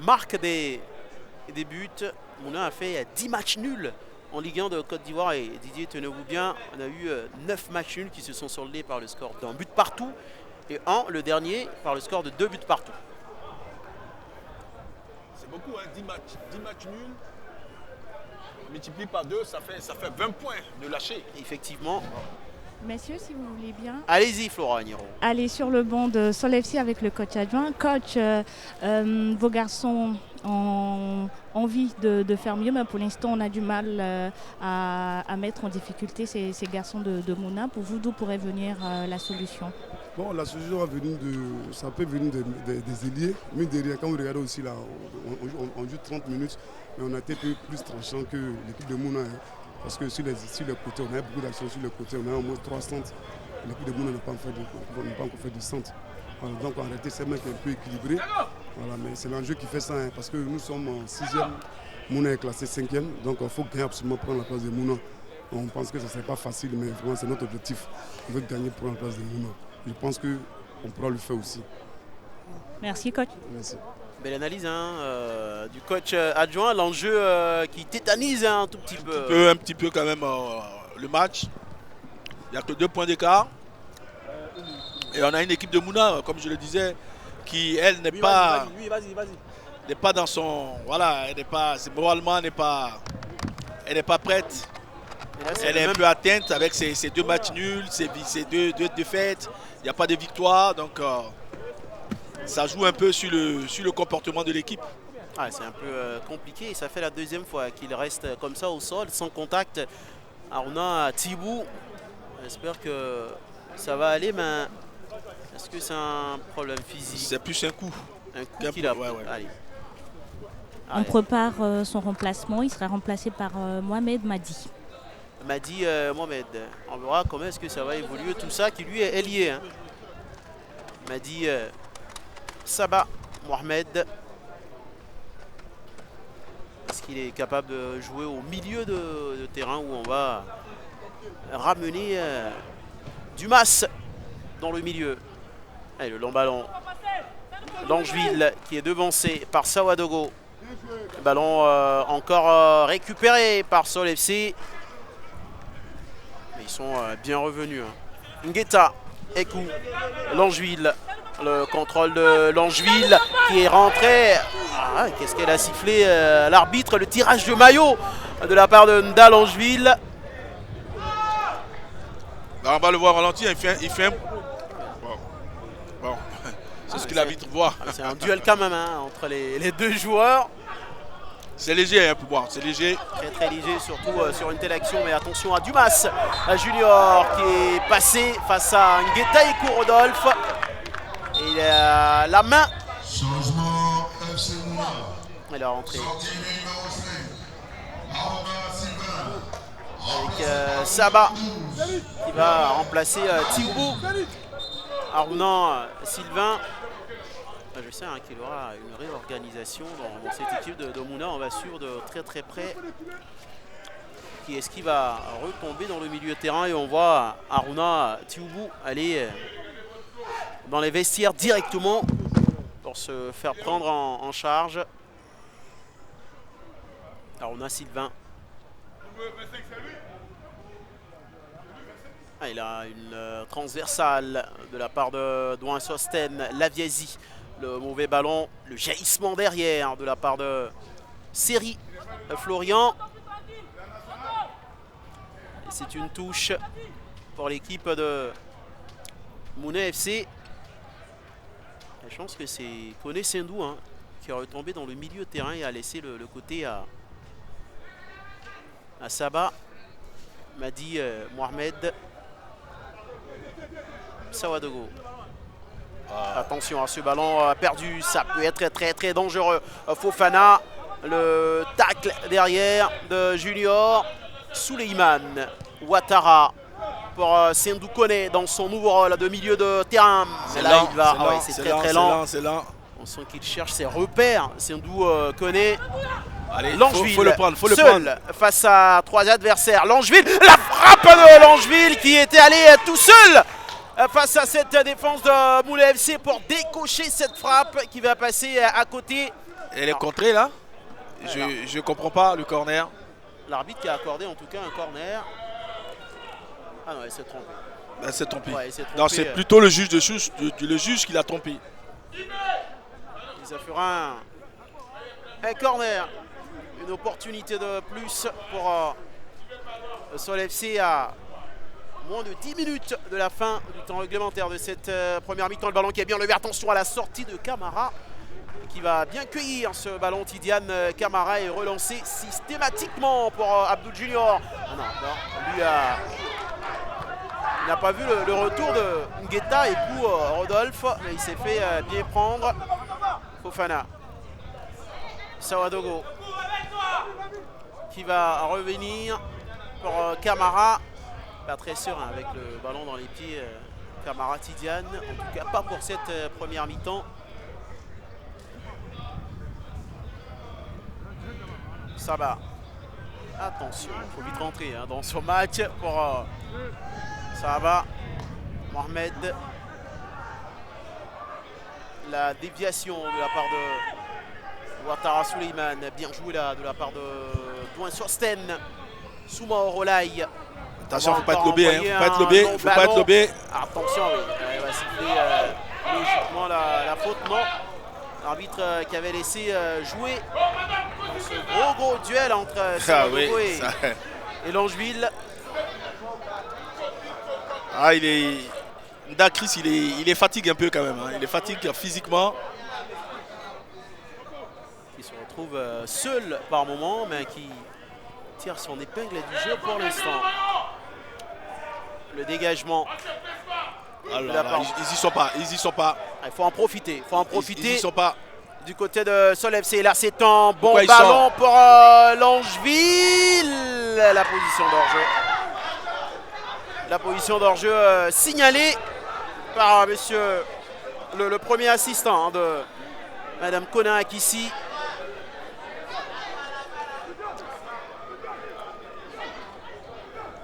marque des buts. Mouna a fait 10 matchs nuls en Ligue 1 de Côte d'Ivoire et Didier, tenez-vous bien, on a eu 9 matchs nuls qui se sont soldés par le score d'un but partout et le dernier, par le score de 2 buts partout. C'est beaucoup, 10 matchs nuls. On multiplie par 2, ça fait 20 points de lâcher. Effectivement. Messieurs, si vous voulez bien. Allez-y, Flora Niro. Allez sur le banc de Sol FC avec le coach adjoint. Coach, vos garçons ont envie de faire mieux, mais pour l'instant, on a du mal à mettre en difficulté ces garçons de Mouna. Pour vous, d'où pourrait venir la solution? Bon, la solution ça peut venir des ailiers, mais derrière, quand vous regardez aussi là, on joue 30 minutes, mais on a été plus tranchant que l'équipe de Mouna. Parce que sur les côtés, on a beaucoup d'actions sur les côtés, on a au moins 3 centres. L'équipe de Mouna n'a pas encore fait du centre. Voilà, donc en réalité, c'est un mec un peu équilibré. Voilà, mais c'est l'enjeu qui fait ça, parce que nous sommes en 6e, Mouna est classé 5e, donc il faut absolument prendre la place de Mouna. On pense que ce ne serait pas facile, mais vraiment c'est notre objectif. On veut gagner pour la place de Mouna. Je pense qu'on pourra le faire aussi. Merci coach. Merci. Belle analyse du coach adjoint, l'enjeu qui tétanise un tout petit peu. Un petit peu quand même le match. Il n'y a que 2 points d'écart. Et on a une équipe de Mouna, comme je le disais, qui elle n'est pas... n'est pas dans son... Voilà, elle n'est pas... Moralement, elle n'est pas prête. Là, elle est un peu atteinte avec ses 2 matchs nuls, ses 2 défaites. Il n'y a pas de victoire, donc... ça joue un peu sur le comportement de l'équipe. Ah, c'est un peu compliqué. Ça fait la 2e fois qu'il reste comme ça au sol, sans contact. Aruna Thibou. J'espère que ça va aller, mais est-ce que c'est un problème physique? C'est plus un coup. Un coup qu'il a pris. Ouais. Allez. On prépare son remplacement. Il sera remplacé par Mohamed Madi. Madi Mohamed. On verra comment est-ce que ça va évoluer. Tout ça qui lui est lié. Madi Saba Mohamed. Est-ce qu'il est capable de jouer au milieu de terrain où on va ramener Dumas dans le milieu? Allez, le long ballon. Langeville qui est devancé par Sawadogo. Le ballon encore récupéré par Sol FC. Mais ils sont bien revenus. Ngueta, Ekou, Langeville. Le contrôle de Langeville qui est rentré. Qu'est-ce qu'elle a sifflé l'arbitre? Le tirage de maillot de la part de Nda Langeville. Là, on va le voir ralenti. Il fait un... Bon. C'est ce que l'arbitre voit. C'est un duel quand même entre les 2 joueurs. C'est léger pour voir. C'est léger. Très léger, surtout sur une telle action. Mais attention à Dumas Junior qui est passé face à Ngueta Ekou Rodolphe. Et il a la main. Elle est rentrée. Avec Saba qui va remplacer Thibou. Aruna Sylvain. Je sais qu'il y aura une réorganisation dans cette équipe de Mouna. On va suivre de très très près qui est-ce qui va retomber dans le milieu de terrain. Et on voit Aruna Tioubou aller dans les vestiaires directement pour se faire prendre en charge. Aruna Sylvain. Il a une transversale de la part de Douin Sosten, Laviesi. Le mauvais ballon, le jaillissement derrière de la part de Seri Florian. C'est une touche pour l'équipe de Mouna FC. Et je pense que c'est Koné Sendou qui est retombé dans le milieu de terrain et a laissé le côté à Saba. Madi Mohamed. Sawadogo. Attention à ce ballon perdu, ça peut être très très dangereux. Fofana, le tacle derrière de Junior. Souleyman Ouattara pour Sendou Koné dans son nouveau rôle de milieu de terrain. C'est là, lent, il va. c'est très lent. C'est lent. On sent qu'il cherche ses repères. Sendou Koné. Allez, Langeville, faut le prendre, faut seul le prendre. Face à 3 adversaires. Langeville, la frappe de Langeville qui était allé tout seul face à cette défense de Mouna FC pour décocher cette frappe qui va passer à côté. Elle est contrée là. Je comprends pas le corner. L'arbitre qui a accordé en tout cas un corner. Ah non, elle s'est trompée. Elle s'est trompée. Ouais, elle s'est trompée. Non, c'est plutôt le juge qui l'a trompé. Ça fera un corner. Une opportunité de plus pour Sol FC à moins de 10 minutes de la fin du temps réglementaire de cette première mi-temps. Le ballon qui est bien levé. Attention à la sortie de Camara qui va bien cueillir ce ballon. Tidiane Camara est relancé systématiquement pour Abdou Junior. Non, lui il n'a pas vu le retour de Ngueta et coup Rodolphe, mais il s'est fait bien prendre. Fofana. Sawadogo qui va revenir pour Camara. Pas très serein avec le ballon dans les pieds. Camara Tidiane, en tout cas pas pour cette première mi-temps. Ça va. Attention, il faut vite rentrer dans ce match pour ça va. Mohamed. La déviation de la part de Ouattara Souleyman. Bien joué là de la part de Douin Sosten. Souma Orolai. Attention, faut pas être lobé, faut pas être lobé, faut pas être lobé. Attention, oui. Il va siffler logiquement la faute, non. L'arbitre qui avait laissé jouer dans ce gros duel entre Sawadogo et Langeville. Ah, Ndakris, il est fatigué un peu quand même. Il est fatigué physiquement. Qui se retrouve seul par moment, mais qui tire son épingle du jeu pour l'instant. Le dégagement. Alors, ils y sont pas, ils y sont pas. Il faut en profiter, Ils y sont pas. Du côté de Sol FC, là c'est un bon Pourquoi ballon pour Langeville. La position d'hors-jeu. La position d'hors-jeu signalée par monsieur le premier assistant de Madame Konak ici.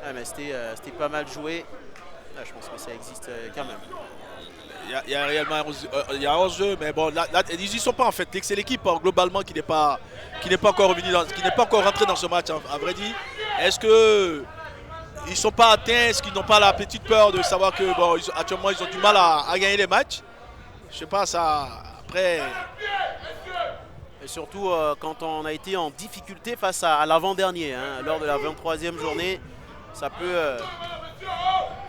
Ah, mais c'était pas mal joué. Là, je pense que ça existe quand même. Il y a réellement un hors-jeu, mais bon, là, ils n'y sont pas en fait. C'est l'équipe globalement qui n'est pas encore revenue, qui n'est pas encore rentrée dans ce match. À vrai dire, est-ce que ils ne sont pas atteints? Est-ce qu'ils n'ont pas la petite peur de savoir que bon, actuellement ils ont du mal à gagner les matchs? Je sais pas ça. Après. Et surtout quand on a été en difficulté face à l'avant-dernier, lors de la 23e journée, ça peut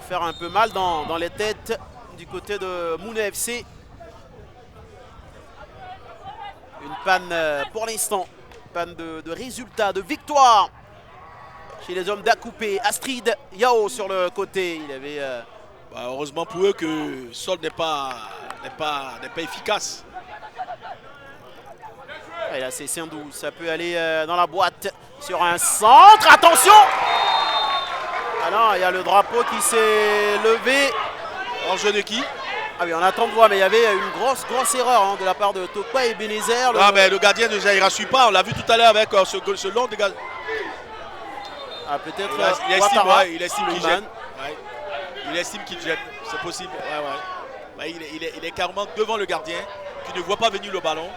faire un peu mal dans les têtes du côté de Mouna FC. Une panne pour l'instant, panne de résultat, de victoire chez les hommes d'Akoupé. Astrid Yao sur le côté. Il avait heureusement pour eux que Sol n'est pas efficace. Et là c'est Sendou, ça peut aller dans la boîte sur un centre. Attention! Ah non, il y a le drapeau qui s'est levé. Hors-jeu de qui? Ah oui, on attend de voir, mais il y avait une grosse erreur hein, de la part de Tokpa et Ebenezer. Ah, mais le gardien déjà il ne rassure pas. On l'a vu tout à l'heure avec ce long dégage. Ah, peut-être Il estime, Ouattara, il estime qu'il Suleiman. gêne. Ouais. Il estime qu'il gêne. C'est possible. Ouais. Il est carrément devant le gardien qui ne voit pas venir le ballon.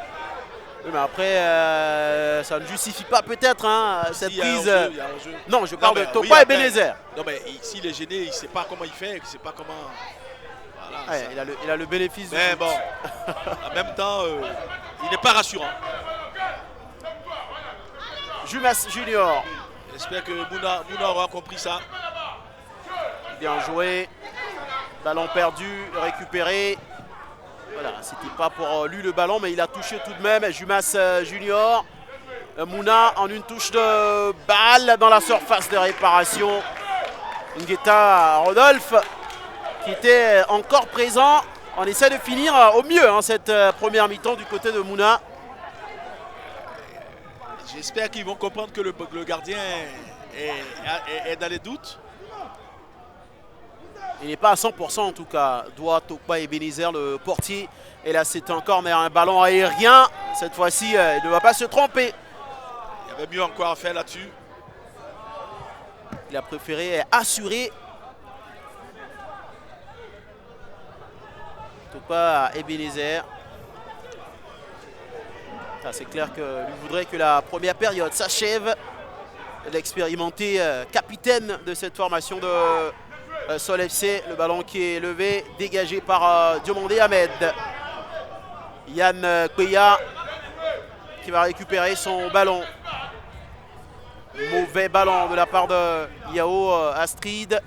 Oui, mais après, ça ne justifie pas peut-être hein, cette Il y a un prise. jeu, il y a un jeu. Non, je parle Non, de mais Tokpa oui, et après- Ebenezer. Non, mais s'il est gêné, il ne sait pas comment il fait, il ne sait pas comment. Voilà, Ouais, ça. il a le bénéfice du Mais foot. bon, en même temps, il n'est pas rassurant. Jumas Junior, J'espère que Mouna aura compris ça. bien joué. Ballon perdu, récupéré. Voilà, c'était pas pour lui le ballon, mais il a touché tout de même. Jumas Junior. Mouna en une touche de balle dans la surface de réparation. Ngueta Rodolphe qui était encore présent. On essaie de finir au mieux hein, cette première mi-temps du côté de Mouna. J'espère qu'ils vont comprendre que le gardien est dans les doutes. Il n'est pas à 100% en tout cas. Doit Tokpa et Ebenezer, le portier. Et là c'est encore mais un ballon aérien. Cette fois-ci il ne va pas se tromper. Il y avait mieux encore à faire là-dessus. Il a préféré assurer. Tokpa Ebenezer. C'est clair qu'il voudrait que la première période s'achève. L'expérimenté capitaine de cette formation de Sol FC. Le ballon qui est levé, dégagé par Diomandé Ahmed. Yann Kweya qui va récupérer son ballon. Mauvais ballon de la part de Yao Astrid.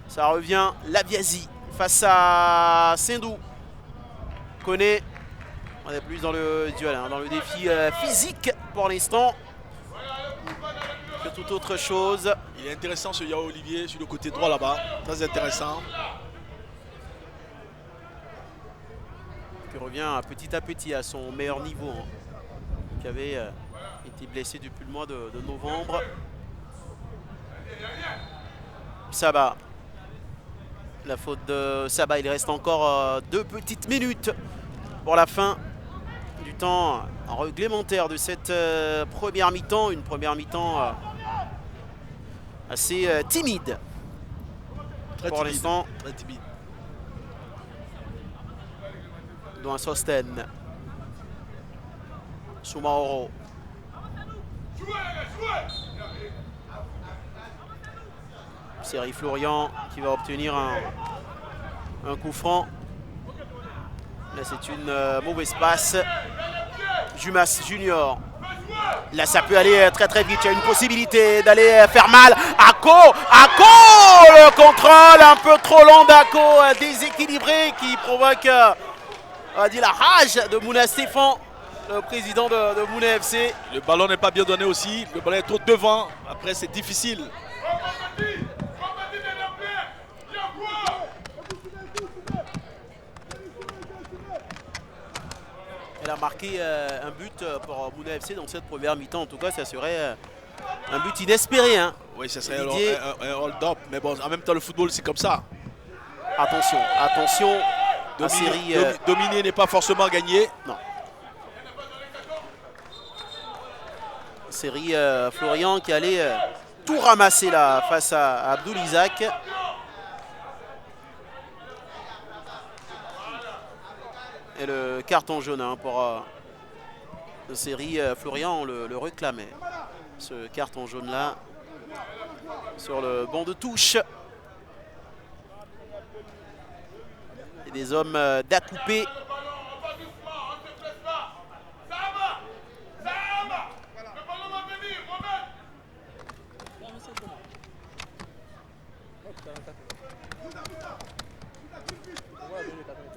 Ça revient Labiasi face à Sindou. Koné. On est plus dans le duel, hein, dans le défi physique pour l'instant que toute autre chose. Il est intéressant ce Yao Olivier sur le côté droit là-bas. Très intéressant. Qui revient petit à petit à son meilleur niveau. Hein, qui avait été blessé depuis le mois de novembre. Saba. La faute de Saba. Il reste encore 2 petites minutes pour la fin du temps réglementaire de cette première mi-temps. Une première mi-temps assez timide pour l'instant. Très timide. Dans un Sosten. Soumaoro. Série Florian qui va obtenir un coup franc. Là c'est une mauvaise passe. Jumas Junior. Là ça peut aller très très vite. Il y a une possibilité d'aller faire mal. Ako le contrôle un peu trop long d'Ako. Déséquilibré qui provoque on dit la rage de Mouna Stéphane, le président de Mouna FC. Le ballon n'est pas bien donné aussi. Le ballon est trop devant. Après c'est difficile. Elle a marqué un but pour Mouna FC dans cette première mi-temps. En tout cas, ça serait un but inespéré. Hein. Oui, ça serait un hold-up. Mais bon, en même temps, le football, c'est comme ça. Attention. Dominer n'est pas forcément gagné. Non. Série Florian qui allait tout ramasser là face à Abdoul Isaac. Et le carton jaune hein, pour la série Florian, on le réclamait. Ce carton jaune là sur le banc de touche. Et des hommes d'Acoupé.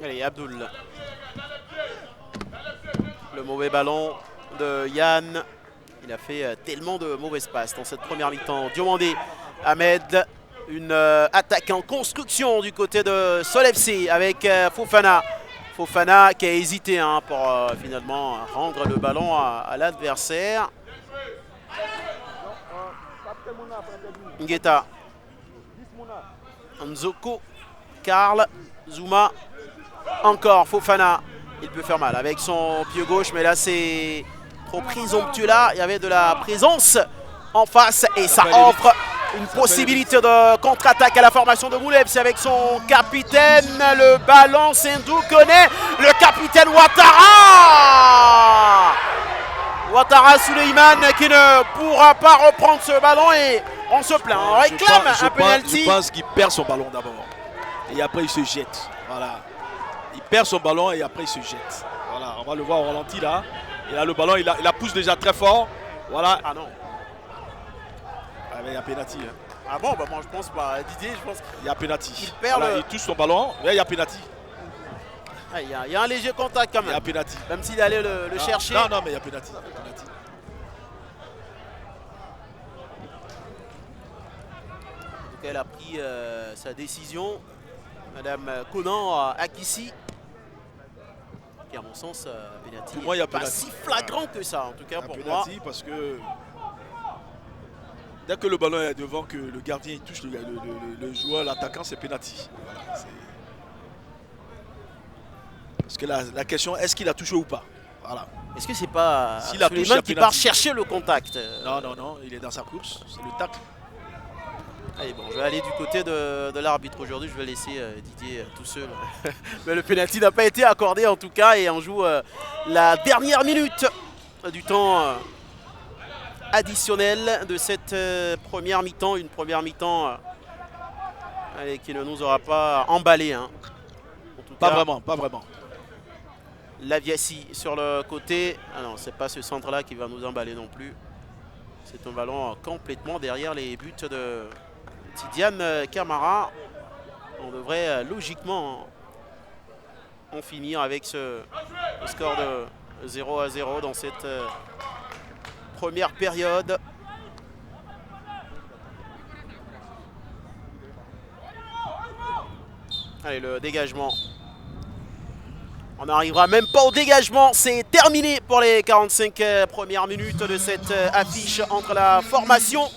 Allez, Abdoul. Le mauvais ballon de Yann. Il a fait tellement de mauvaises passes dans cette première mi-temps. Diomandé Ahmed. Une attaque en construction du côté de Sol FC avec Fofana. Fofana qui a hésité hein, pour finalement rendre le ballon à l'adversaire. Ngueta. Nzoko. Karl. Zuma. Encore Fofana. Il peut faire mal avec son pied gauche, mais là c'est trop présomptueux là. Il y avait de la présence en face et ça offre une possibilité de contre-attaque à la formation de Mouna FC avec son capitaine. Le ballon, Sendou connaît le capitaine Ouattara. Ouattara Souleymane qui ne pourra pas reprendre ce ballon et on se plaint. On réclame un penalty. Je pense qu'il perd son ballon d'abord et après il se jette. Voilà. Il perd son ballon et après il se jette. Voilà, on va le voir au ralenti là. Et là le ballon, il la pousse déjà très fort. Voilà. Ah non. Ah, mais il y a penalty. Hein. Ah bon, bah moi je pense pas. Didier, je pense Il y a penalty. qu'il perd voilà, le... il touche son ballon. Là, il y a penalty. Ah, il y a un léger contact quand Il y a même. penalty. Même s'il allait le chercher. Non, mais il y a penalty. Donc elle a pris sa décision. Madame Conan Akissi. Qui à mon sens, penalty. Pour moi, il y a pas penalty. si flagrant que ça, en tout cas Il y a pour moi. penalty parce que dès que le ballon est devant, que le gardien il touche le joueur, l'attaquant, c'est penalty. Voilà, parce que la question, est-ce qu'il a touché ou pas? Voilà. Est-ce que c'est pas S'il a touché, Souleymane il y a qui penalty. part chercher le contact? Non, il est dans sa course, c'est le tacle. Allez, bon, je vais aller du côté de l'arbitre aujourd'hui. Je vais laisser Didier tout seul. Mais le penalty n'a pas été accordé en tout cas. Et on joue la dernière minute du temps additionnel de cette première mi-temps. Une première mi-temps qui ne nous aura pas emballé. Hein. En tout Pas cas, vraiment. Laviassi sur le côté. Ah non, c'est pas ce centre-là qui va nous emballer non plus. C'est un ballon complètement derrière les buts de Tidiane Camara. On devrait logiquement en finir avec ce score de 0-0 dans cette première période. Allez, le dégagement. On n'arrivera même pas au dégagement. C'est terminé pour les 45 premières minutes de cette affiche entre la formation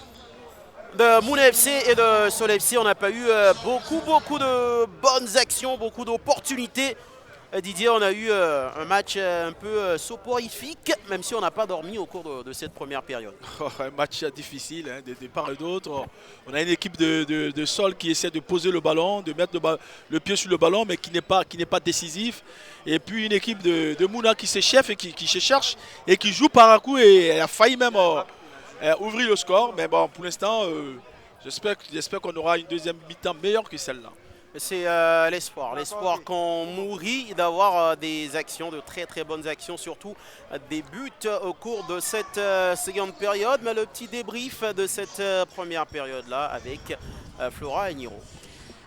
de Mouna FC et de Sol FC. On n'a pas eu beaucoup de bonnes actions, beaucoup d'opportunités. Didier, on a eu un match un peu soporifique, même si on n'a pas dormi au cours de cette première période. Un match difficile, hein, de part et d'autre. On a une équipe de Sol qui essaie de poser le ballon, de mettre le pied sur le ballon, mais qui n'est pas décisif. Et puis une équipe de Mouna qui s'échauffe et qui se cherche et qui joue par un coup et elle a failli même ouvrir le score. Mais bon, pour l'instant, j'espère qu'on aura une deuxième mi-temps meilleure que celle-là. C'est l'espoir qu'on nourrit d'avoir des actions, de très bonnes actions, surtout des buts au cours de cette seconde période. Mais le petit débrief de cette première période-là avec Flora et Niro.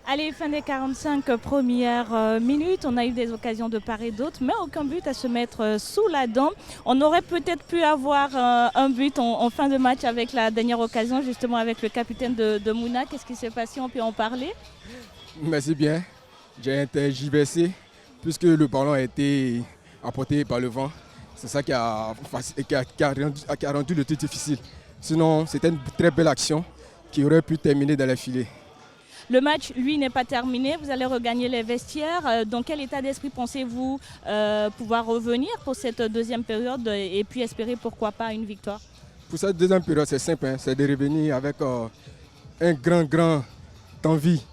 Allez, fin des 45 premières minutes, on a eu des occasions de part et d'autre, mais aucun but à se mettre sous la dent. On aurait peut-être pu avoir un but en fin de match avec la dernière occasion, justement avec le capitaine de Mouna. Qu'est-ce qui s'est passé? On peut en parler? Merci bien. J'ai intergiversé puisque le ballon a été apporté par le vent. C'est ça qui a rendu le truc difficile. Sinon, c'était une très belle action qui aurait pu terminer dans les filets. Le match, lui, n'est pas terminé. Vous allez regagner les vestiaires. Dans quel état d'esprit pensez-vous pouvoir revenir pour cette deuxième période et puis espérer pourquoi pas une victoire? Pour cette deuxième période, c'est simple. Hein, c'est de revenir avec un grand envie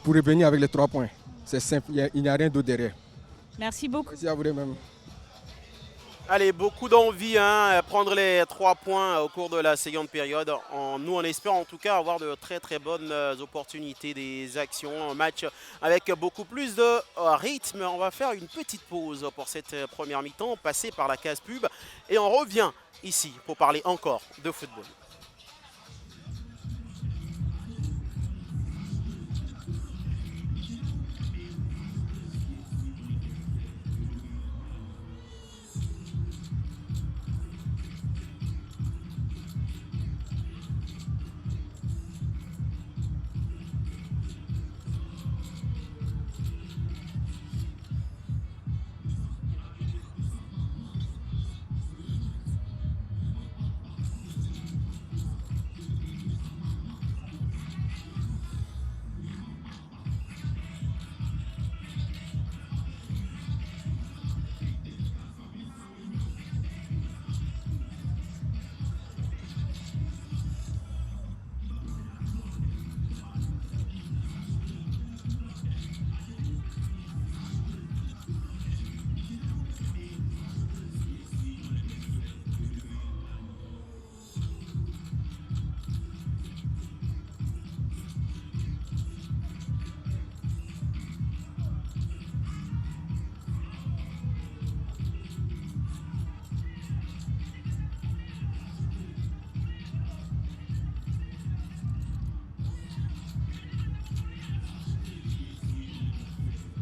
pour revenir avec les 3 points. C'est simple, il n'y a rien d'autre derrière. Merci beaucoup. Merci à vous de même. Allez, beaucoup d'envie, hein, prendre les 3 points au cours de la seconde période. Nous, on espère en tout cas avoir de très bonnes opportunités, des actions, un match avec beaucoup plus de rythme. On va faire une petite pause pour cette première mi-temps, passer par la case pub et on revient ici pour parler encore de football.